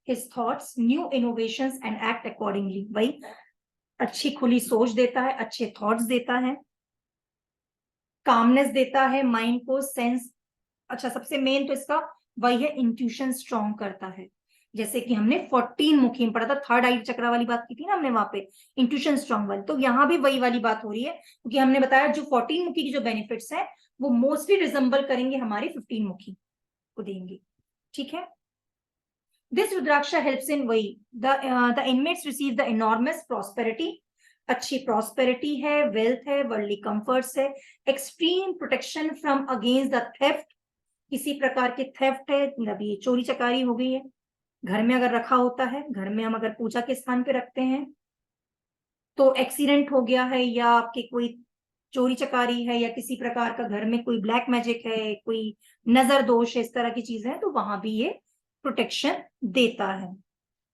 his thoughts, new innovations and act accordingly। वही अच्छी खुली सोच देता है, अच्छे थॉट्स देता है, कामनेस देता है माइंड को, सेंस, अच्छा सबसे मेन तो इसका वही है, इंट्यूशन स्ट्रॉन्ग करता है। जैसे कि हमने 14 मुखी में पढ़ा था, थर्ड आई चक्रा वाली बात की थी ना हमने वहां पे, इंट्यूशन स्ट्रॉन्ग वाली। तो यहाँ भी वही वाली बात हो रही है, क्योंकि हमने बताया जो 14 मुखी की जो बेनिफिट्स है वो मोस्टली रिजेंबल करेंगे हमारे 15 मुखी को देंगे, ठीक है। दिस रुद्राक्षा हेल्प्स इन वही the inmates receive the enormous prosperity, अच्छी प्रॉस्पेरिटी है, वेल्थ है, वर्ल्डली कंफर्ट्स है, extreme protection from against the theft, किसी प्रकार के थेफ्ट है, मतलब ये चोरी चकारी हो गई है, घर में अगर रखा होता है, घर में हम अगर पूजा के स्थान पे रखते हैं तो एक्सीडेंट हो गया है या आपके कोई चोरी चकारी है या किसी प्रकार का घर में कोई ब्लैक मैजिक है, कोई नजर दोष है, इस तरह की चीजें हैं, तो वहां भी ये प्रोटेक्शन देता है।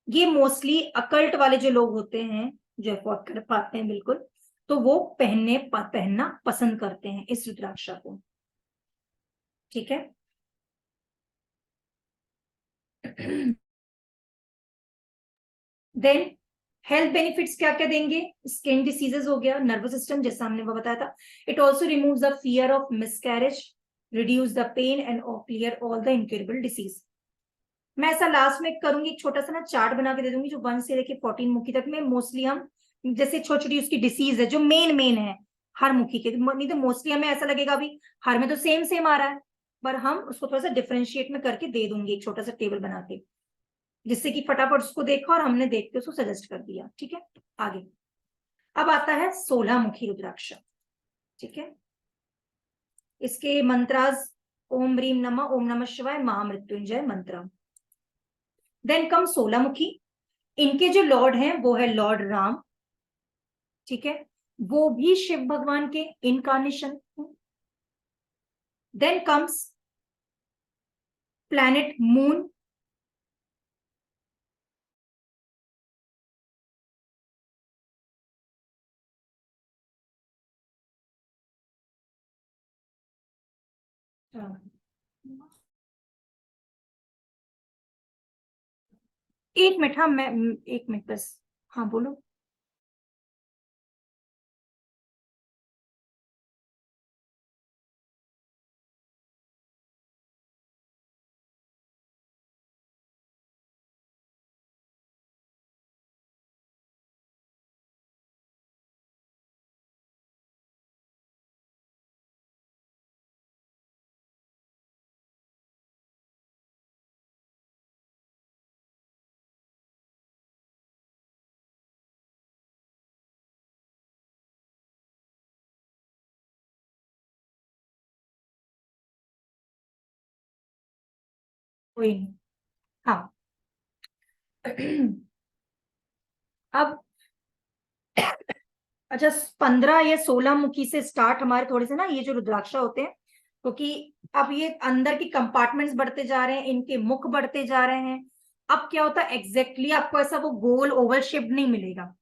ये मोस्टली अकल्ट वाले जो लोग होते हैं, जो अफोर्ड कर पाते हैं बिल्कुल, तो वो पहनना पसंद करते हैं इस रुद्राक्षा को, ठीक है। देन हेल्थ बेनिफिट्स क्या क्या देंगे, स्किन डिसीजेस हो गया, नर्वस सिस्टम जैसा हमने वो बताया था। It also removes the fear of miscarriage, reduce the pain and clear all the incurable disease. मैं ऐसा लास्ट में करूंगी, एक छोटा सा ना चार्ट बना के दे दूंगी जो 1 से लेके 14 मुखी तक में मोस्टली हम जैसे छोटी छोटी उसकी डिसीज है जो मेन है हर मुखी के, नहीं तो मोस्टली हमें ऐसा लगेगा अभी हर में तो सेम आ रहा है, पर हम उसको थोड़ा सा डिफरेंशिएट में करके दे दूंगी एक छोटा सा टेबल बना के, जिससे कि फटाफट उसको देखा और हमने देख के उसको सजेस्ट कर दिया, ठीक है। आगे अब आता है 16 मुखी रुद्राक्षा, ठीक है। इसके मंत्रास ओम ह्रीम नमः, ओम नमः शिवाय, महामृत्युंजय मंत्र। देन कम 16 मुखी, इनके जो लॉर्ड हैं वो है लॉर्ड राम, ठीक है, वो भी शिव भगवान के incarnation. Then comes planet moon, एक मिनट, हाँ मैं एक मिनट बस, हाँ बोलो। कोई नहीं, हाँ। अब अच्छा 15 या 16 मुखी से स्टार्ट हमारे थोड़े से ना ये जो रुद्राक्षा होते हैं, क्योंकि अब ये अंदर की कंपार्टमेंट्स बढ़ते जा रहे हैं, इनके मुख बढ़ते जा रहे हैं। अब क्या होता है एग्जैक्टली आपको ऐसा वो गोल ओवल शेप नहीं मिलेगा,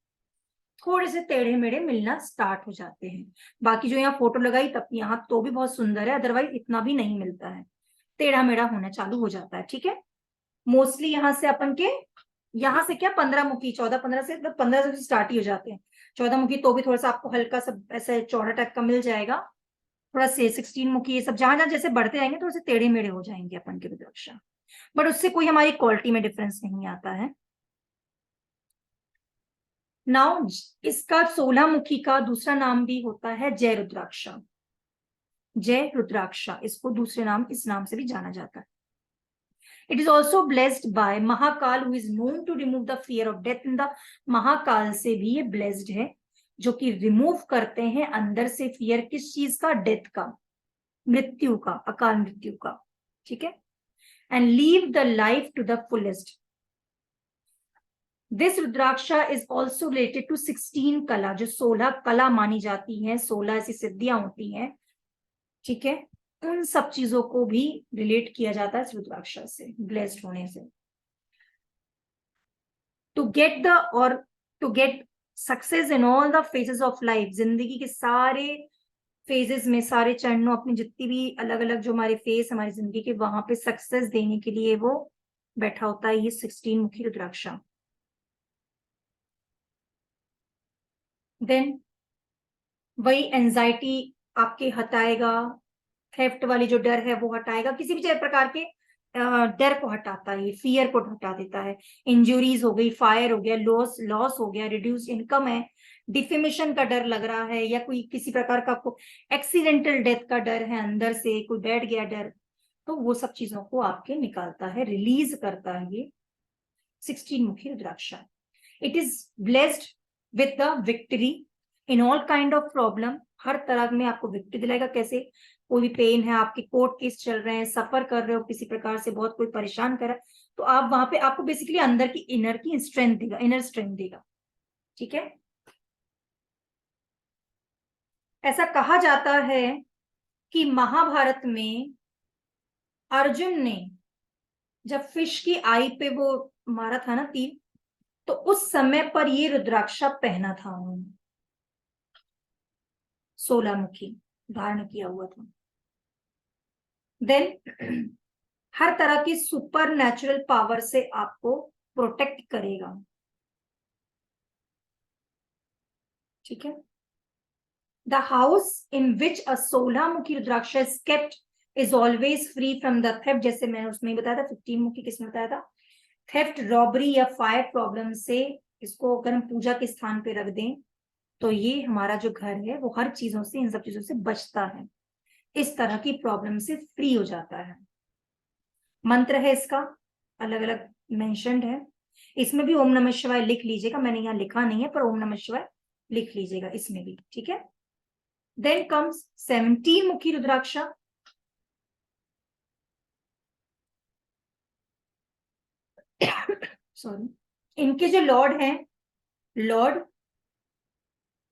थोड़े से टेढ़े मेढ़े मिलना स्टार्ट हो जाते हैं। बाकी जो यहाँ फोटो लगाई तब यहाँ तो भी बहुत सुंदर है, अदरवाइज इतना भी नहीं मिलता है, टेढ़ा मेढ़ा होना चालू हो जाता है, ठीक है। मोस्टली यहाँ से अपन के यहाँ से क्या 15 मुखी 14-15 से, मतलब 15 से स्टार्ट ही हो जाते हैं। 14 मुखी तो भी थोड़ा सा आपको हल्का सा ऐसे चौड़ा टाइप का मिल जाएगा, थोड़ा से 16 मुखी, ये सब जहां जहां जैसे बढ़ते जाएंगे थोड़े से टेढ़े मेढ़े हो जाएंगे अपन के रुद्राक्षा, बट उससे कोई हमारी क्वालिटी में डिफरेंस नहीं आता है। नाउ इसका 16 मुखी का दूसरा नाम भी होता है जय रुद्राक्षा, जय रुद्राक्षा इसको दूसरे नाम इस नाम से भी जाना जाता है। It is also blessed by Mahakal, who is known to remove the fear of death in the Mahakal से भी ये blessed है, जो कि रिमूव करते हैं अंदर से फियर किस चीज का, डेथ का, मृत्यु का, अकाल मृत्यु का, ठीक है, and live the life to the fullest. This rudraksha is also related to 16 kala, जो 16 कला मानी जाती हैं, 16 ऐसी सिद्धियां होती हैं, ठीक है, उन सब चीजों को भी रिलेट किया जाता है इस रुद्राक्षा से, ब्लेस्ड होने से. To get success in all the phases of life, जिंदगी के सारे फेजेस में, सारे चरणों, अपनी जितनी भी अलग अलग जो हमारे फेज हमारी जिंदगी के, वहां पे सक्सेस देने के लिए वो बैठा होता है ये 16 मुखी रुद्राक्षा. देन वही एंजाइटी आपके हटाएगा, थेफ्ट वाली जो डर है वो हटाएगा, किसी भी प्रकार के डर को हटाता है, फियर को हटा देता है. इंजुरीज हो गई, फायर हो गया, लॉस हो गया, रिड्यूस इनकम है, डिफेमेशन का डर लग रहा है, या कोई किसी प्रकार का आपको एक्सीडेंटल डेथ का डर है, अंदर से कोई बैठ गया डर, तो वो सब चीजों को आपके निकालता है, रिलीज करता है ये 16 मुखी rudraksha. It is blessed with the victory in all kind of problem, हर तरह में आपको विक्ट्री दिलाएगा. कैसे, कोई भी पेन है, आपके कोर्ट केस चल रहे हैं, सफर कर रहे हो किसी प्रकार से, बहुत कोई परेशान कर रहा है, तो आप वहां पे आपको बेसिकली अंदर की इनर की स्ट्रेंथ देगा, इनर स्ट्रेंथ देगा, ठीक है. ऐसा कहा जाता है कि महाभारत में अर्जुन ने जब फिश की आई पे वो मारा था ना तीर, तो उस समय पर ये रुद्राक्षा पहना था उन्होंने, 16 मुखी धारण किया हुआ था. देन हर तरह की सुपर नेचुरल पावर से आपको प्रोटेक्ट करेगा, ठीक है. The house in which a 16 मुखी rudraksha is kept is always free from the theft, जैसे मैंने उसमें बताया था, 15 मुखी किसमें बताया था, थेफ्ट, रॉबरी या फायर प्रॉब्लम से. इसको अगर हम पूजा के स्थान पे रख दें तो ये हमारा जो घर है वो हर चीजों से, इन सब चीजों से बचता है, इस तरह की प्रॉब्लम से फ्री हो जाता है. मंत्र है इसका, अलग अलग मेंशन्ड है, इसमें भी ओम नमः शिवाय लिख लीजिएगा, मैंने यहाँ लिखा नहीं है, पर ओम नमः शिवाय लिख लीजिएगा इसमें भी, ठीक है. देन कम्स 17 मुखी रुद्राक्षा. सॉरी, इनके जो लॉर्ड हैं, लॉर्ड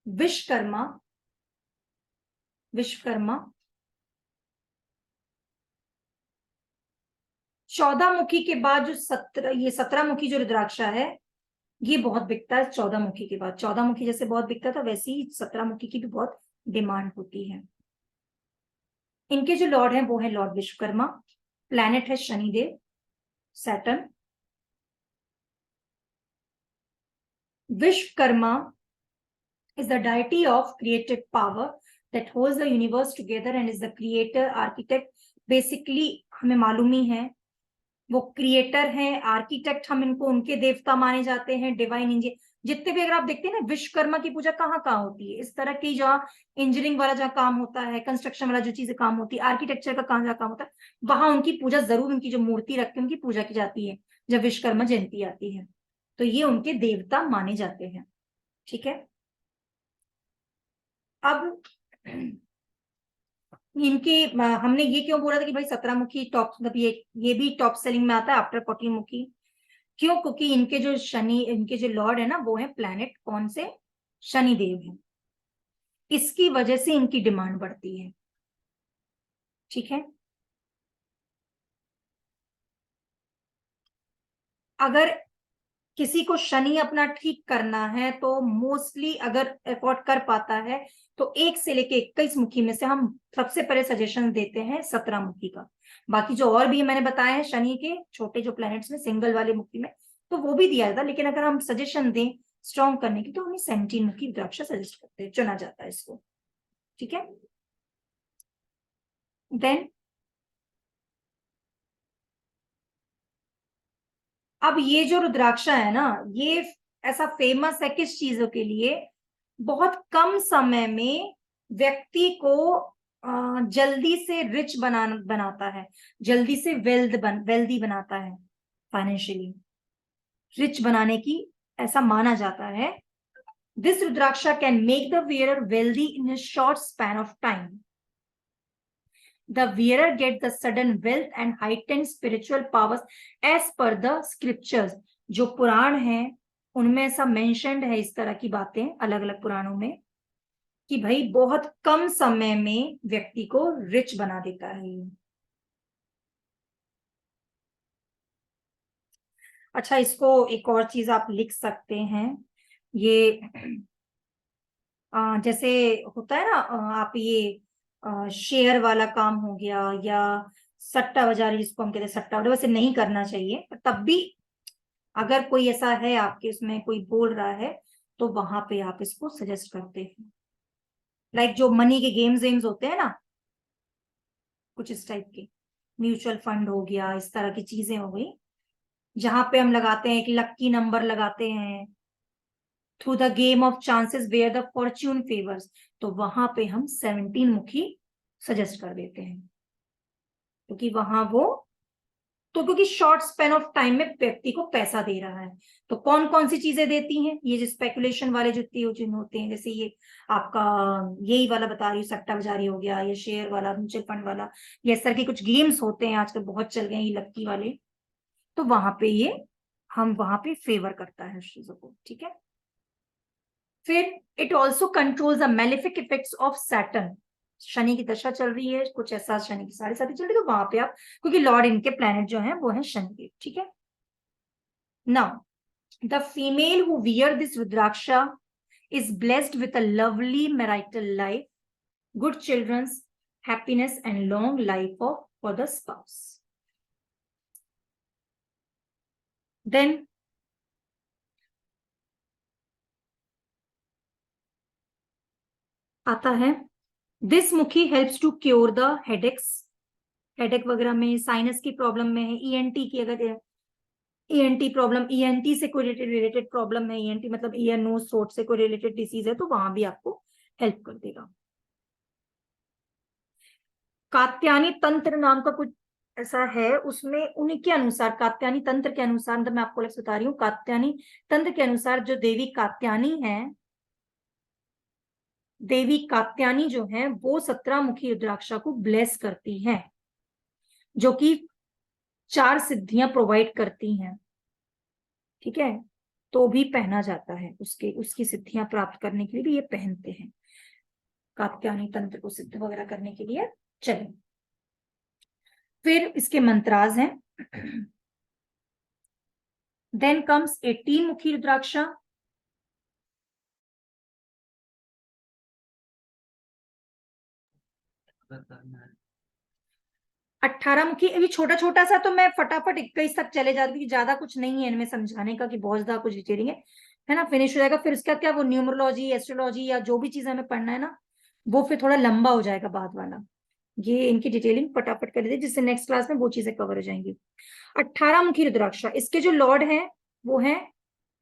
विश्वकर्मा, 14 मुखी के बाद जो 17 मुखी जो रुद्राक्षा है ये बहुत बिकता है. 14 मुखी के बाद, 14 मुखी जैसे बहुत बिकता था, वैसे ही 17 मुखी की भी बहुत डिमांड होती है. इनके जो लॉर्ड हैं वो है लॉर्ड विश्वकर्मा, प्लैनेट है Shanidev, Saturn. Vishwakarma is the deity of creative power that holds the universe together and is the creator, architect. Basically हमें मालूम ही है वो क्रिएटर हैं, आर्किटेक्ट, हम इनको उनके देवता माने जाते हैं, डिवाइन इंजीनियर. जितने भी अगर आप देखते हैं ना, विश्वकर्मा की पूजा कहाँ कहाँ होती है, इस तरह की जहाँ इंजीनियरिंग वाला जहाँ काम होता है, कंस्ट्रक्शन वाला जो चीजें काम होती है, आर्किटेक्चर का काम जहाँ काम होता है, वहां उनकी पूजा जरूर, उनकी जो मूर्ति रख के उनकी पूजा की जाती है जब विश्वकर्मा जयंती आती है, तो ये उनके देवता माने जाते हैं, ठीक है. अब इनके हमने ये क्यों बोला था कि भाई 17 मुखी टॉप, मतलब ये भी टॉप सेलिंग में आता है आफ्टर 14 मुखी, क्यों, क्योंकि इनके जो इनके जो लॉर्ड है ना वो है प्लैनेट, कौन से, शनिदेव है, इसकी वजह से इनकी डिमांड बढ़ती है, ठीक है. अगर किसी को शनि अपना ठीक करना है तो मोस्टली अगर एफोर्ड कर पाता है तो 1 से लेके 21 मुखी में से हम सबसे पहले सजेशन देते हैं 17 मुखी का. बाकी जो और भी मैंने बताया है शनि के छोटे जो प्लैनेट्स में, सिंगल वाले मुखी में, तो वो भी दिया जाता है, लेकिन अगर हम सजेशन दें स्ट्रॉन्ग करने की तो हमें 17 मुखी रुद्राक्षा सजेस्ट करते हैं, चुना जाता है इसको, ठीक है. देन अब ये जो रुद्राक्षा है ना, ये ऐसा फेमस है किस चीजों के लिए, बहुत कम समय में व्यक्ति को जल्दी से रिच बनाता है, जल्दी से वेल्दी बनाता है, फाइनेंशियली रिच बनाने की ऐसा माना जाता है। This rudraksha can make the wearer wealthy in a short span of time. The wearer gets the sudden wealth and heightened spiritual powers as per the scriptures. जो पुराण हैं उनमें ऐसा मेंशन्ड है इस तरह की बातें अलग अलग पुराणों में कि भाई बहुत कम समय में व्यक्ति को रिच बना देता है ये। अच्छा, इसको एक और चीज आप लिख सकते हैं, ये जैसे होता है ना, आप ये शेयर वाला काम हो गया या सट्टा बाजारी जिसको हम कहते हैं सट्टा, वैसे नहीं करना चाहिए, पर तब भी अगर कोई ऐसा है आपके उसमें कोई बोल रहा है तो वहां पे आप इसको सजेस्ट करते हैं। लाइक जो मनी के गेम्स होते हैं ना, कुछ इस टाइप के, म्यूचुअल फंड हो गया, इस तरह की चीजें हो गई, जहां पे हम लगाते हैं कि लक्की नंबर लगाते हैं through the game of chances where the fortune favours, तो वहां पे हम 17 मुखी सजेस्ट कर देते हैं, क्योंकि वहां वो तो क्योंकि शॉर्ट स्पेन ऑफ टाइम में व्यक्ति को पैसा दे रहा है। तो कौन कौन सी चीजें देती हैं, ये जो स्पेकुलेशन वाले जिन होते हैं, जैसे ये आपका यही वाला बता रही हूँ, सट्टा बाजारी हो गया, ये शेयर वाला, म्यूचुअल फंड वाला, ये इस तरह के कुछ गेम्स होते हैं आजकल बहुत चल गए हैं ये लक्की वाले, तो वहां पे ये हम वहां पे फेवर करता है उस चीजों को, ठीक है। फिर it also controls the malefic effects of Saturn, Shani की दशा चल रही है, कुछ ऐसा शनि की साढ़े साथी चल रही है, तो वहां पे आप, क्योंकि लॉर्ड इनके प्लैनेट जो है वो है शनिदेव, ठीक है। Now the female who wear this rudraksha is blessed with a lovely marital life, good children's happiness and long life for the spouse. Then आता है दिस मुखी helps to cure the headaches, headache वगैरह में, साइनस की problem में है, ENT की अगर ईएनटी प्रॉब्लम, ईएनटी से कोई रिलेटेड प्रॉब्लम है, ईएनटी मतलब ईयर नोज थ्रोट से कोई रिलेटेड डिसीज है, तो वहां भी आपको हेल्प कर देगा। कात्यायनी तंत्र नाम का कुछ ऐसा है, उसमें उनके अनुसार, कात्यायनी तंत्र के अनुसार, मतलब मैं आपको अलग बता रही हूँ, कात्यायनी तंत्र के अनुसार जो देवी कात्यायनी है, देवी कात्यायनी जो है वो 17 मुखी रुद्राक्षा को ब्लेस करती हैं, जो कि 4 सिद्धियां प्रोवाइड करती हैं, ठीक है। तो भी पहना जाता है, उसकी सिद्धियां प्राप्त करने के लिए भी ये पहनते हैं, कात्यायनी तंत्र को सिद्ध वगैरह करने के लिए। चलिए, फिर इसके मंत्राज हैं। देन कम्स 18 मुखी रुद्राक्षा, अट्ठारह मुखी। अभी छोटा छोटा सा तो मैं फटाफट 21 तक चले जाती हूँ, ज्यादा कुछ नहीं है इनमें समझाने का कि बहुत ज्यादा कुछ डिटेलिंग है ना, फिनिश हो जाएगा। फिर इसका क्या, वो न्यूमरोलॉजी, एस्ट्रोलॉजी या जो भी चीज हमें पढ़ना है ना, वो फिर थोड़ा लंबा हो जाएगा बाद वाला। ये इनकी डिटेलिंग फटाफट कर देते, जिससे नेक्स्ट क्लास में वो चीजें कवर हो जाएंगी। 18 मुखी रुद्राक्षा, इसके जो लॉर्ड हैं वो है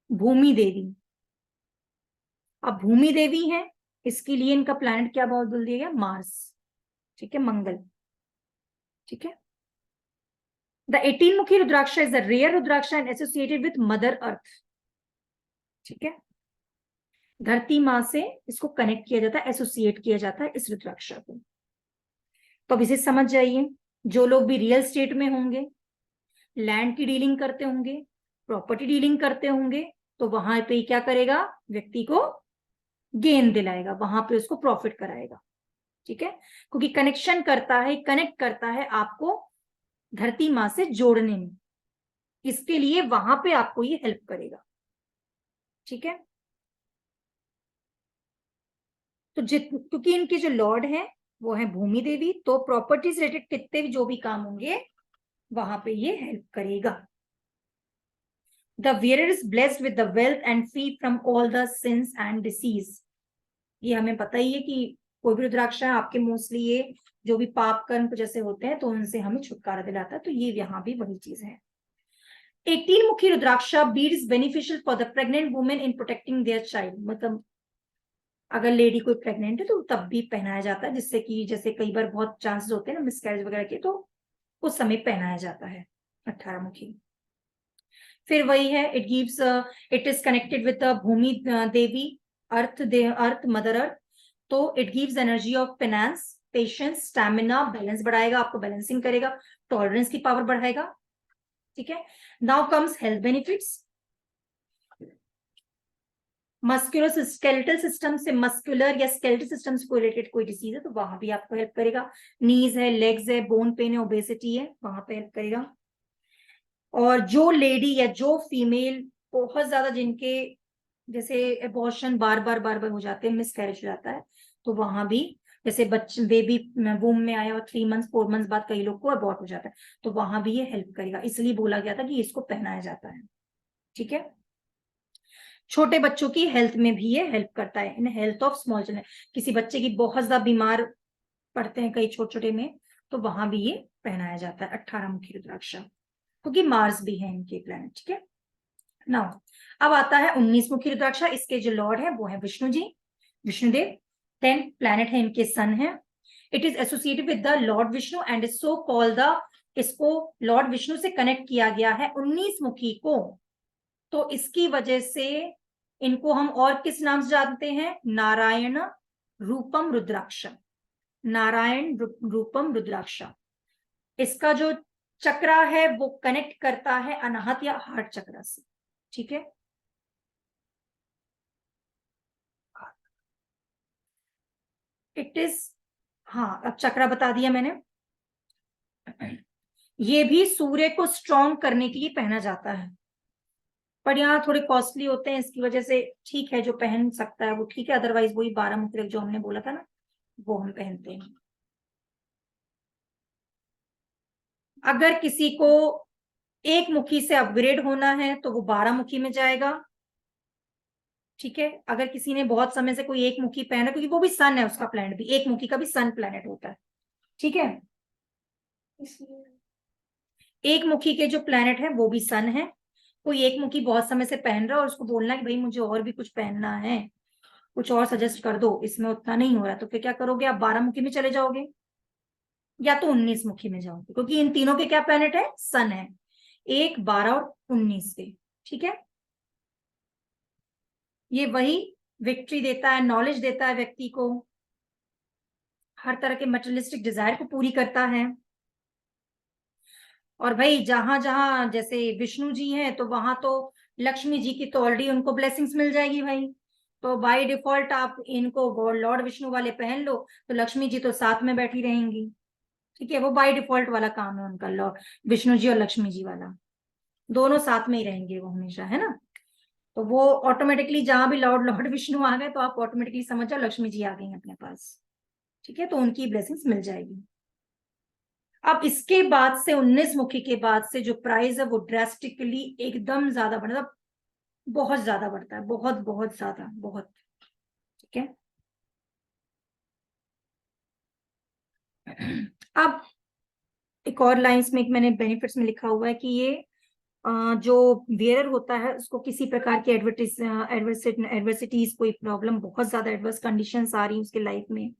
भूमि देवी। अब भूमि देवी है, इसके लिए इनका प्लैनेट क्या बहुत बोल दिया गया, मार्स, ठीक है, मंगल, ठीक है। The 18 mukhi rudraksha is the rare rudraksha and associated with mother earth, ठीक है। धरती माँ से इसको कनेक्ट किया जाता है, एसोसिएट किया जाता है इस रुद्राक्षा को। तो अब इसे समझ जाइए, जो लोग भी रियल स्टेट में होंगे, लैंड की डीलिंग करते होंगे, प्रॉपर्टी डीलिंग करते होंगे, तो वहां पे क्या करेगा, व्यक्ति को गेन दिलाएगा, वहां पे उसको प्रॉफिट कराएगा, ठीक है। क्योंकि कनेक्शन करता है, कनेक्ट करता है आपको धरती माँ से जोड़ने में, इसके लिए वहां पे आपको ये हेल्प करेगा, ठीक है। तो क्योंकि इनके जो लॉर्ड हैं वो है भूमि देवी, तो प्रॉपर्टीज रिलेटेड कितने भी जो भी काम होंगे वहां पे ये हेल्प करेगा। The wearer is blessed with the wealth and free from all the sins and disease. ये हमें पता ही है कि कोई भी रुद्राक्षा है आपके, मोस्टली ये जो भी पाप कर्म कुछ ऐसे होते हैं तो उनसे हमें छुटकारा दिलाता है, तो ये यहाँ भी वही चीज है। 18 mukhi rudraksha bead is beneficial for the pregnant women in protecting their child, मतलब अगर लेडी कोई प्रेग्नेंट है तो तब भी पहनाया जाता है, जिससे कि जैसे कई बार बहुत चांसेस होते हैं ना मिसकैरेज वगैरह के, तो उस समय पहनाया जाता है 18 मुखी। फिर वही है, it is connected with the Bhumi Devi, earth mother earth. तो it gives energy of finance, patience, stamina, balance बढ़ाएगा, आपको बैलेंसिंग करेगा, टॉलरेंस की पावर बढ़ाएगा। ठीक है, now comes health benefits. Muscular skeletal system से, मस्कुलर या स्केलेटल सिस्टम से रिलेटेड कोई डिसीज है तो वहां भी आपको हेल्प करेगा। नीज है, लेग्स है, बोन पेन है, ओबेसिटी है, वहां पे हेल्प करेगा। और जो लेडी या जो फीमेल बहुत ज्यादा जिनके जैसे एबॉर्शन बार बार हो जाते हैं, मिसकैरेज हो जाता है, तो वहां भी जैसे बच्चे बेबी वूम में आया और 3 मंथ्स 4 मंथ्स बाद कई लोग को अबॉर्ट हो जाता है, तो वहां भी ये हेल्प करेगा, इसलिए बोला गया था कि इसको पहनाया जाता है। ठीक है, छोटे बच्चों की हेल्थ में भी ये हेल्प करता है, in health of small children. किसी बच्चे की बहुत ज्यादा बीमार पड़ते हैं कई छोटे छोटे में, तो वहां भी ये पहनाया जाता है 18 मुखी रुद्राक्ष, क्योंकि मार्स भी है इनके प्लैनेट। ठीक है, नाउ अब आता है 19 मुखी रुद्राक्ष। इसके जो लॉर्ड है वो है विष्णु जी, विष्णुदेव। 10 प्लैनेट है इनके सन है। It is associated with the Lord Vishnu and is so called the, इसको लॉर्ड विष्णु से कनेक्ट किया गया है 19 मुखी को, तो इसकी वजह से इनको हम और किस नाम से जानते हैं, नारायण रूपम रुद्राक्ष, नारायण रूपम रुद्राक्ष। इसका जो चक्र है वो कनेक्ट करता है अनाहत या हार्ट चक्र से। ठीक है, इट इज, हाँ अब चक्र बता दिया मैंने। ये भी सूर्य को स्ट्रॉन्ग करने के लिए पहना जाता है, पर यहाँ थोड़े कॉस्टली होते हैं, इसकी वजह से ठीक है जो पहन सकता है वो ठीक है, अदरवाइज वही 12 मुखी जो हमने बोला था ना वो हम पहनते हैं। अगर किसी को एक मुखी से अपग्रेड होना है तो वो 12 मुखी में जाएगा। ठीक है, अगर किसी ने बहुत समय से कोई एक मुखी पहना, क्योंकि वो भी सन है, उसका प्लैनेट भी एक मुखी का भी सन प्लैनेट होता है। ठीक है, एक मुखी के जो प्लैनेट है वो भी सन है। कोई एक मुखी बहुत समय से पहन रहा है और उसको बोलना है कि भाई मुझे और भी कुछ पहनना है, कुछ और सजेस्ट कर दो, इसमें उतना नहीं हो रहा, तो फिर क्या करोगे आप, 12 मुखी में चले जाओगे या तो 19 मुखी में जाओगे, क्योंकि इन तीनों के क्या प्लैनेट है, सन है, 1, 12 और 19 के। ठीक है, ये वही विक्ट्री देता है, नॉलेज देता है व्यक्ति को, हर तरह के मटेरियलिस्टिक डिजायर को पूरी करता है। और भाई जहां जहां जैसे विष्णु जी हैं तो वहां तो लक्ष्मी जी की तो ऑलरेडी उनको ब्लेसिंग्स मिल जाएगी भाई, तो बाय डिफॉल्ट आप इनको लॉर्ड विष्णु वाले पहन लो तो लक्ष्मी जी तो साथ में बैठी रहेंगी। ठीक है, वो बाय डिफॉल्ट वाला काम है उनका, लॉर्ड विष्णु जी और लक्ष्मी जी वाला, दोनों साथ में ही रहेंगे वो हमेशा, है ना। तो वो ऑटोमेटिकली जहां भी लॉर्ड लॉर्ड विष्णु आ गए तो आप ऑटोमेटिकली समझ जाओ लक्ष्मी जी आ गई अपने पास। ठीक है, तो उनकी ब्लेसिंग्स मिल जाएगी। अब इसके बाद से 19 मुखी के बाद से जो प्राइस है वो ड्रेस्टिकली एकदम ज्यादा बढ़ता है, बहुत ज्यादा बढ़ता है, बहुत बहुत ज्यादा, बहुत। ठीक है, अब एक और लाइंस में मैंने बेनिफिट्स में लिखा हुआ है कि ये जो वेयर होता है उसको किसी प्रकार की एडवर्सिटीज, कोई प्रॉब्लम, बहुत ज्यादा एडवर्स कंडीशंस आ रही है उसके लाइफ में,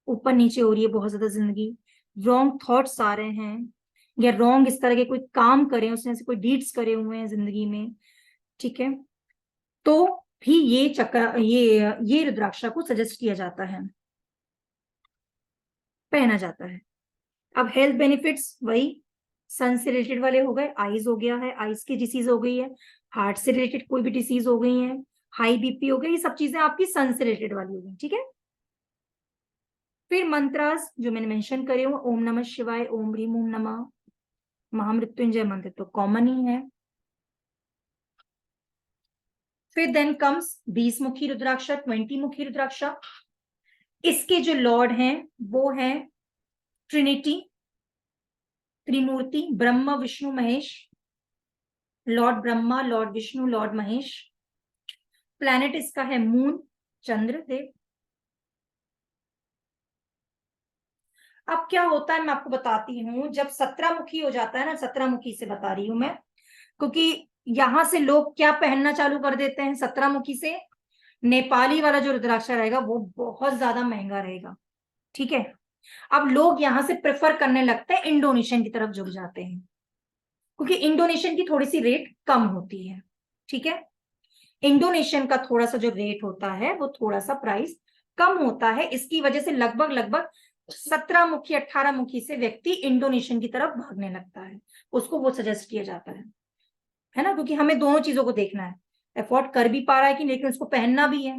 ऊपर नीचे हो रही है बहुत ज्यादा जिंदगी, रॉन्ग थॉट्स आ रहे हैं या रॉन्ग इस तरह के कोई काम करे, उसने से कोई डीड्स करे हुए हैं जिंदगी में। ठीक है, तो भी ये चक्र, ये रुद्राक्षा को सजेस्ट किया जाता है, पहना जाता है। अब हेल्थ बेनिफिट्स वही सन से रिलेटेड वाले हो गए, आईज हो गया है, आईज की डिसीज हो गई है, हार्ट से रिलेटेड कोई भी डिसीज हो गई है, हाई बीपी हो गई, ये सब चीजें आपकी सन से रिलेटेड वाली हो गई। ठीक है, फिर मंत्रास जो मैंने मेंशन करे हुए, ओम नमः शिवाय, ओम ह्रीम ओम नमः, महामृत्युंजय मंत्र तो कॉमन ही है। फिर देन कम्स 20 मुखी रुद्राक्षा, 20 मुखी रुद्राक्षा। इसके जो लॉर्ड हैं वो है trinity, Trimurti, Brahma Vishnu Mahesh, lord Brahma, lord Vishnu, lord Mahesh. Planet इसका है मून, चंद्र देव। अब क्या होता है मैं आपको बताती हूँ, जब 17 मुखी हो जाता है ना, 17 मुखी से बता रही हूं मैं, क्योंकि यहां से लोग क्या पहनना चालू कर देते हैं 17 मुखी से, नेपाली वाला जो रुद्राक्ष रहेगा वो बहुत ज्यादा महंगा रहेगा, ठीक है। अब लोग यहां से प्रेफर करने लगते हैं, इंडोनेशियन की तरफ झुक जाते हैं, क्योंकि इंडोनेशियन की थोड़ी सी रेट कम होती है, ठीक है। इंडोनेशियन का थोड़ा सा जो रेट होता है वो थोड़ा सा प्राइस कम होता है, इसकी वजह से लगभग लगभग 17 मुखी 18 मुखी से व्यक्ति इंडोनेशियन की तरफ भागने लगता है, उसको वो सजेस्ट किया जाता है ना, क्योंकि हमें दोनों चीजों को देखना है, अफोर्ड कर भी पा रहा है कि, लेकिन उसको पहनना भी है।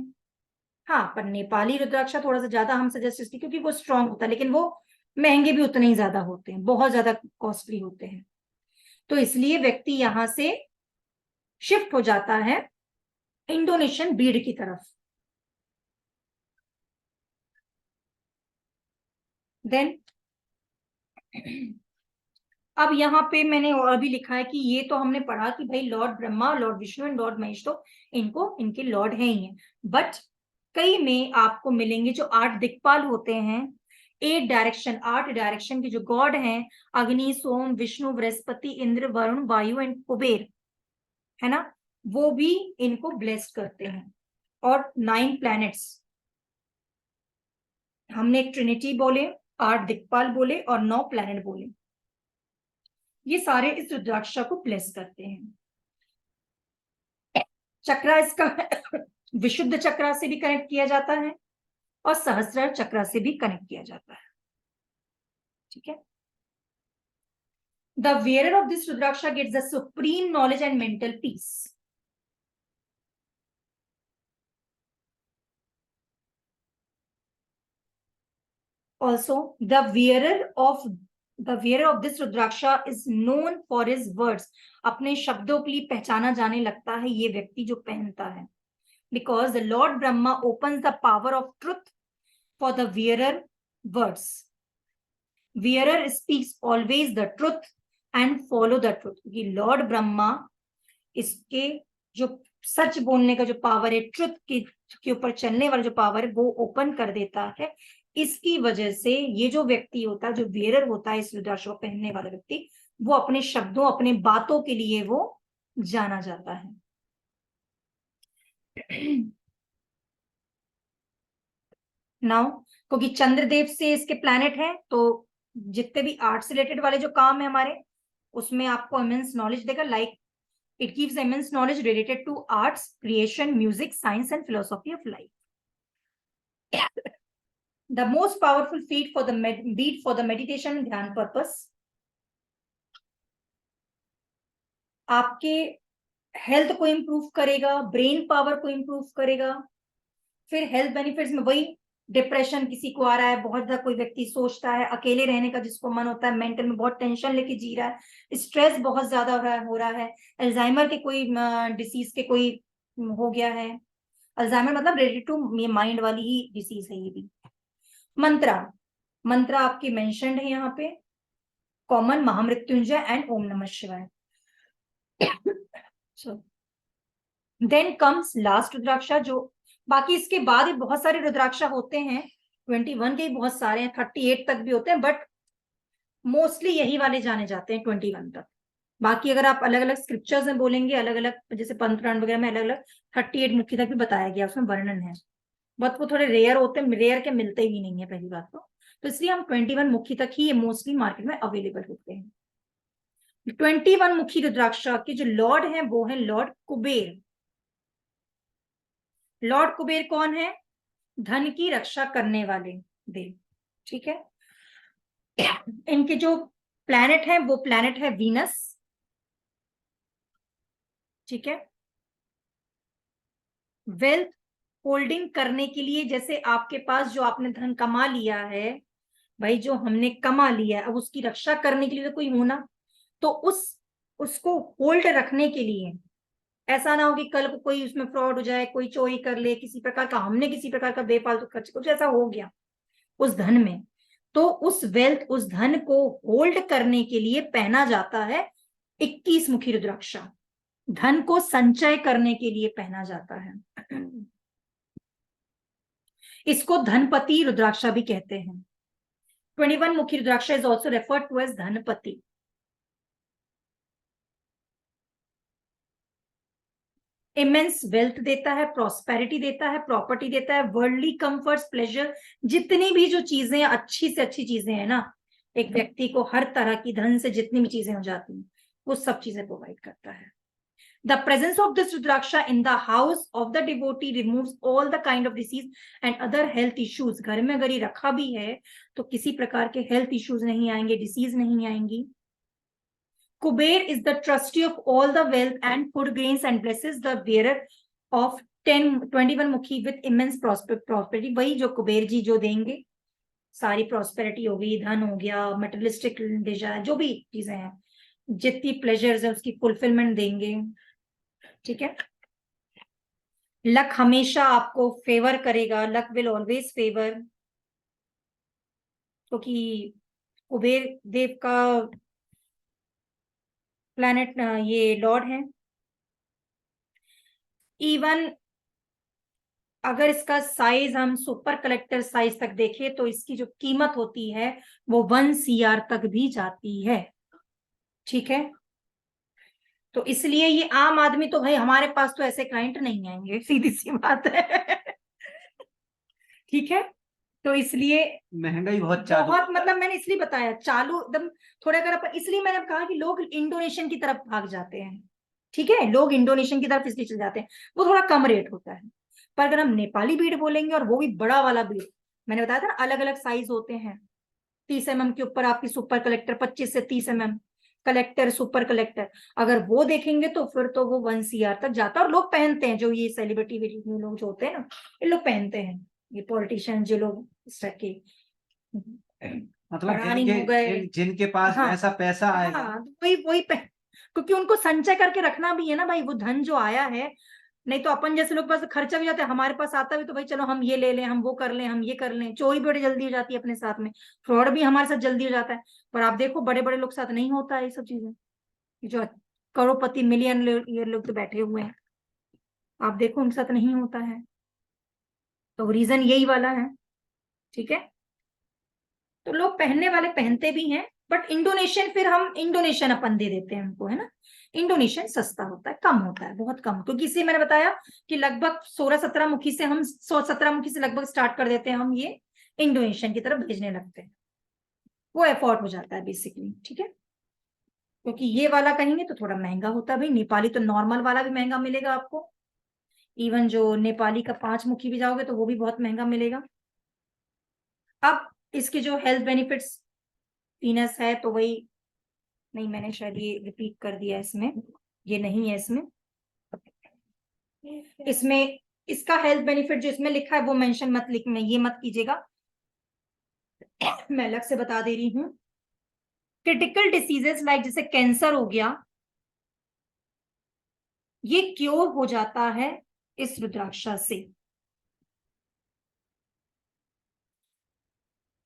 हाँ, पर नेपाली रुद्राक्षा थोड़ा सा ज्यादा हम सजेस्ट इसलिए क्योंकि वो स्ट्रांग होता है, लेकिन वो महंगे भी उतने ही ज्यादा होते हैं, बहुत ज्यादा कॉस्टली होते हैं, तो इसलिए व्यक्ति यहां से शिफ्ट हो जाता है इंडोनेशियन बीड की तरफ। देन अब यहाँ पे मैंने और भी लिखा है कि ये तो हमने पढ़ा कि भाई Lord Brahma, lord Vishnu and Lord Mahesh तो इनको इनके लॉर्ड हैं ही हैं, बट कई में आपको मिलेंगे जो 8 दिक्पाल होते हैं, 8 डायरेक्शन के जो गॉड हैं, अग्नि, सोम, विष्णु, बृहस्पति, इंद्र, वरुण, वायु एंड कुबेर, है ना, वो भी इनको ब्लेस्ड करते हैं। और 9 प्लैनेट्स, हमने एक ट्रिनिटी बोले, 8 दिक्पाल बोले और 9 प्लैनेट बोले, ये सारे इस रुद्राक्षा को ब्लेस करते हैं। चक्रा इसका विशुद्ध चक्रा से भी कनेक्ट किया जाता है और सहस्रार चक्रा से भी कनेक्ट किया जाता है, ठीक है। The wearer of this rudraksha gets the supreme knowledge and mental peace. Also, the wearer of this rudraksha is known for his words. अपने शब्दों के लिए पहचाना जाने लगता है ये व्यक्ति जो पहनता है, because the Lord Brahma opens the power of truth for the wearer words. Wearer speaks always the truth and follow the truth. क्योंकि लॉर्ड ब्रह्मा इसके जो सच बोलने का जो पावर है, ट्रुथ के ऊपर चलने वाला जो पावर है, वो ओपन कर देता है। इसकी वजह से ये जो व्यक्ति होता है, जो वेरर होता है, इस रुद्राक्ष को पहनने वाला व्यक्ति, वो अपने शब्दों, अपने बातों के लिए वो जाना जाता है। नाउ क्योंकि चंद्रदेव से इसके प्लैनेट है, तो जितने भी आर्ट से रिलेटेड वाले जो काम है हमारे, उसमें आपको इमेंस नॉलेज देगा, like it gives immense knowledge related to arts, creation, music, science and philosophy of life. The most powerful beat for the meditation and ध्यान पर्पस, आपके हेल्थ को इंप्रूव करेगा, ब्रेन पावर को इंप्रूव करेगा। फिर health benefits में वही, depression किसी को आ रहा है, बहुत ज्यादा कोई व्यक्ति सोचता है, अकेले रहने का जिसको मन होता है, मेंटल में बहुत टेंशन लेके जी रहा है, स्ट्रेस बहुत ज्यादा हो रहा है, अल्जाइमर के कोई डिसीज के कोई हो गया है, अल्जाइमर मतलब रिलेटेड टू माइंड वाली ही डिसीज है ये भी। मंत्र आपके मेंशन्ड है यहाँ पे, कॉमन, महामृत्युंजय एंड ओम नमः शिवाय। देन कम्स लास्ट रुद्राक्षा, जो बाकी इसके बाद ही बहुत सारे रुद्राक्षा होते हैं, 21 के बहुत सारे हैं, 38 तक भी होते हैं, बट मोस्टली यही वाले जाने जाते हैं 21 तक। बाकी अगर आप अलग अलग स्क्रिप्चर्स में बोलेंगे, अलग अलग जैसे पंचपुराण वगैरह में अलग अलग 38 मुखी तक भी बताया गया, उसमें वर्णन है, बट वो थोड़े रेयर होते हैं, रेयर के मिलते ही नहीं है पहली बात तो इसलिए हम 21 मुखी तक ही ये मोस्टली मार्केट में अवेलेबल होते हैं। 21 मुखी रुद्राक्षा के जो लॉर्ड हैं वो है लॉर्ड कुबेर। लॉर्ड कुबेर कौन है? धन की रक्षा करने वाले देव, ठीक है। इनके जो प्लैनेट है वो प्लैनेट है वीनस, ठीक है। वेल्थ होल्डिंग करने के लिए, जैसे आपके पास जो आपने धन कमा लिया है भाई, जो हमने कमा लिया है, अब उसकी रक्षा करने के लिए तो कोई होना, तो उसको होल्ड रखने के लिए, ऐसा ना हो कि कल को कोई उसमें फ्रॉड हो जाए, कोई चोरी कर ले, किसी प्रकार का हमने किसी प्रकार का बेफालतू खर्च कुछ ऐसा हो गया उस धन में, तो उस वेल्थ, उस धन को होल्ड करने के लिए पहना जाता है 21 मुखी रुद्राक्षा। धन को संचय करने के लिए पहना जाता है। इसको धनपति रुद्राक्षा भी कहते हैं। 21 मुखी rudraksha is also referred to as Dhanpati. Immense wealth देता है, प्रॉस्पेरिटी देता है, प्रॉपर्टी देता है, वर्ल्डली कंफर्ट्स, प्लेजर, जितनी भी जो चीजें अच्छी से अच्छी चीजें हैं ना, एक व्यक्ति को हर तरह की धन से जितनी भी चीजें हो जाती हैं वो सब चीजें प्रोवाइड करता है। The presence of this Rudraksha in the house of the devotee removes all the kind of disease and other health issues. घर में अगर ये रखा भी है तो किसी प्रकार के हेल्थ इश्यूज नहीं आएंगे, डिसीज नहीं आएंगी। Kuber is the trustee of all the wealth and food grains and blesses the bearer of 21 mukhi with immense prosperity. वही जो कुबेर जी जो देंगे, सारी प्रॉस्पेरिटी हो गई, धन हो गया, मटेरियलिस्टिक डिजायर, जो भी चीजें हैं, जितनी प्लेजर्स है उसकी फुलफिलमेंट देंगे। ठीक है, लक हमेशा आपको फेवर करेगा, लक विल ऑलवेज फेवर, क्योंकि कुबेर देव का प्लैनेट ये लॉर्ड है। इवन अगर इसका साइज हम सुपर कलेक्टर साइज तक देखें तो इसकी जो कीमत होती है वो 1 CR तक भी जाती है। ठीक है, तो इसलिए ये आम आदमी तो भाई हमारे पास तो ऐसे क्लाइंट नहीं आएंगे, सीधी सी बात है। ठीक है, तो इसलिए महंगाई बहुत चालू, बहुत मतलब मैंने इसलिए बताया चालू एकदम थोड़ा, अगर अपन इसलिए मैंने कहा कि लोग इंडोनेशियन की तरफ भाग जाते हैं। ठीक है, लोग इंडोनेशियन की तरफ इसलिए चले जाते हैं, वो थोड़ा कम रेट होता है। पर अगर हम नेपाली बीड बोलेंगे और वो भी बड़ा वाला बीड, मैंने बताया था ना अलग अलग साइज होते हैं, 30 mm के ऊपर आपकी सुपर कलेक्टर, 25 से 30 mm कलेक्टर, सुपर कलेक्टर, अगर वो देखेंगे तो फिर तो वो 1 CR तक जाता है। और लोग पहनते हैं, जो ये सेलिब्रिटी लोग जो होते हैं ना, ये लोग पहनते हैं, ये पॉलिटिशियन जो लोग इस तरह के मतलब अडानी हो गए, जिनके पास हाँ ऐसा पैसा आएगा, हाँ, वही क्योंकि उनको संचय करके रखना भी है ना भाई, वो धन जो आया है। नहीं तो अपन जैसे लोग पास खर्चा भी जाता है, हमारे पास आता भी तो भाई चलो हम ये ले लें, हम वो कर लें, हम ये कर लें, चोरी भी बड़ी जल्दी हो जाती है अपने साथ में, फ्रॉड भी हमारे साथ जल्दी हो जाता है। पर आप देखो बड़े बड़े लोग साथ नहीं होता है ये सब चीजें, जो करोड़पति मिलियन ये लोग तो बैठे हुए हैं, आप देखो उनके साथ नहीं होता है, तो रीजन यही वाला है। ठीक है, तो लोग पहनने वाले पहनते भी हैं, बट इंडोनेशियन फिर हम इंडोनेशियन अपन दे देते हैं उनको, है ना। इंडोनेशियन सस्ता होता है, कम होता है, बहुत कम, क्योंकि इसे मैंने बताया कि लगभग 16-17 मुखी से हम 17 मुखी से लगभग स्टार्ट कर देते हैं हम ये इंडोनेशियन की तरफ भेजने लगते हैं, वो एफोर्ड हो जाता है बेसिकली। ठीक है, क्योंकि ये वाला कहेंगे तो थोड़ा महंगा होता है भाई, नेपाली तो नॉर्मल वाला भी महंगा मिलेगा आपको, इवन जो नेपाली का 5 मुखी भी जाओगे तो वो भी बहुत महंगा मिलेगा। अब इसके जो हेल्थ बेनिफिट्स, पीनस है तो वही, नहीं मैंने शायद ये रिपीट कर दिया इसमें, ये नहीं है इसमें, इसमें इसका हेल्थ बेनिफिट जो इसमें लिखा है वो मेंशन मत लिखना, ये मत कीजिएगा, मैं अलग से बता दे रही हूं। क्रिटिकल डिसीजेस लाइक जैसे कैंसर हो गया, ये क्योर हो जाता है इस रुद्राक्षा से।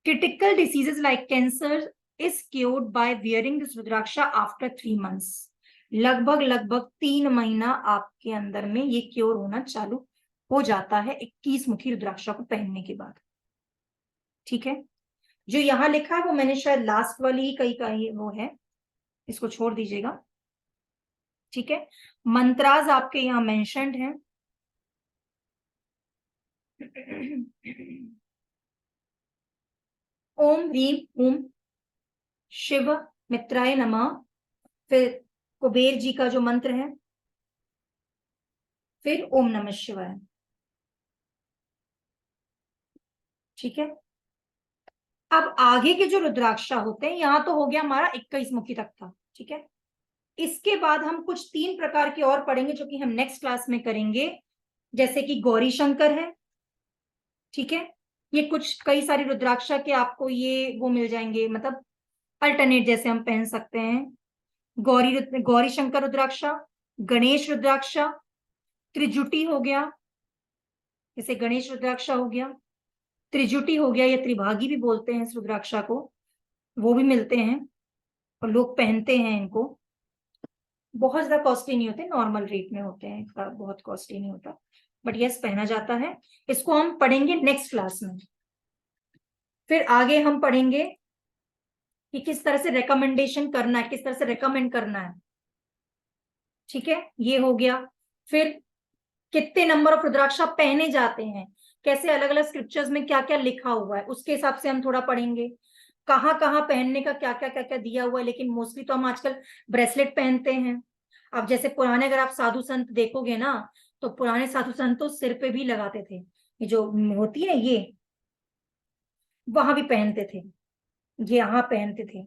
Critical diseases like cancer is cured by wearing this Rudraksha after 3 months. लगभग 3 महीना आपके अंदर में ये क्योर होना चालू हो जाता है 21 मुखी रुद्राक्षा को पहनने के बाद। ठीक है, जो यहां लिखा है वो मैंने शायद लास्ट वाली ही कहीं वो है, इसको छोड़ दीजिएगा। ठीक है, मंत्राज आपके यहां मेंशन्ड हैं। ओम ह्रीम ओम शिव मित्राय नमः, फिर कुबेर जी का जो मंत्र है, फिर ओम नमः शिवाय। ठीक है, अब आगे के जो रुद्राक्षा होते हैं, यहां तो हो गया हमारा 21 मुखी तक था। ठीक है, इसके बाद हम कुछ 3 प्रकार के और पढ़ेंगे जो कि हम नेक्स्ट क्लास में करेंगे, जैसे कि गौरी शंकर है। ठीक है, ये कुछ कई सारी रुद्राक्षा के आपको ये वो मिल जाएंगे, मतलब अल्टरनेट जैसे हम पहन सकते हैं। गौरी शंकर रुद्राक्षा, गणेश रुद्राक्षा, त्रिजुटी हो गया, जैसे गणेश रुद्राक्षा हो गया, त्रिजुटी हो गया, या त्रिभागी भी बोलते हैं इस रुद्राक्षा को, वो भी मिलते हैं और लोग पहनते हैं इनको। बहुत ज्यादा कॉस्टली नहीं होते, नॉर्मल रेट में होते हैं, इसका बहुत कॉस्टली नहीं होता, बट यस पहना जाता है। इसको हम पढ़ेंगे नेक्स्ट क्लास में। फिर आगे हम पढ़ेंगे कि किस तरह से रिकमेंडेशन करना है, किस तरह से रिकमेंड करना है। ठीक है, ये हो गया। फिर कितने नंबर ऑफ रुद्राक्ष पहने जाते हैं, कैसे अलग अलग स्क्रिप्चर्स में क्या क्या लिखा हुआ है, उसके हिसाब से हम थोड़ा पढ़ेंगे। कहाँ कहाँ पहनने का क्या क्या दिया हुआ है, लेकिन मोस्टली तो हम आजकल ब्रेसलेट पहनते हैं। अब जैसे पुराने अगर आप साधु संत देखोगे ना, तो पुराने साधु संत तो सिर पे भी लगाते थे, ये जो होती है ये, वहां भी पहनते थे, ये यहाँ पहनते थे।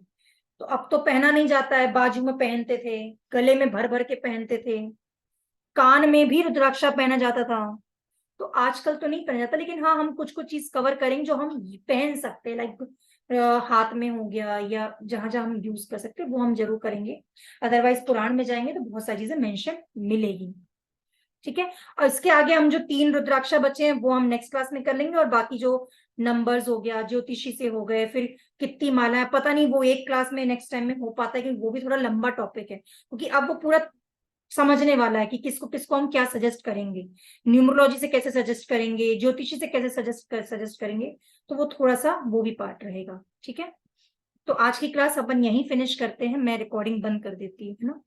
तो अब तो पहना नहीं जाता है, बाजू में पहनते थे, गले में भर भर के पहनते थे, कान में भी रुद्राक्षा पहना जाता था। तो आजकल तो नहीं पहना जाता, लेकिन हाँ हम कुछ कुछ चीज कवर करेंगे जो हम पहन सकते हैं, लाइक हाथ में हो गया या जहां जहां हम यूज कर सकते हैं वो हम जरूर करेंगे। अदरवाइज पुराण में जाएंगे तो बहुत सारी चीजें मेंशन मिलेगी। ठीक है, और इसके आगे हम जो 3 रुद्राक्षा बचे हैं वो हम नेक्स्ट क्लास में कर लेंगे, और बाकी जो नंबर्स हो गया, ज्योतिषी से हो गए, फिर कितनी माला है पता नहीं, वो एक क्लास में नेक्स्ट टाइम में हो पाता है, क्योंकि वो भी थोड़ा लंबा टॉपिक है, क्योंकि अब वो पूरा समझने वाला है कि किसको किसको हम क्या सजेस्ट करेंगे, न्यूमरोलॉजी से कैसे सजेस्ट करेंगे, ज्योतिषी से कैसे सजेस्ट करेंगे, तो वो थोड़ा सा वो भी पार्ट रहेगा। ठीक है, तो आज की क्लास अपन यहीं फिनिश करते हैं, मैं रिकॉर्डिंग बंद कर देती हूँ, है ना।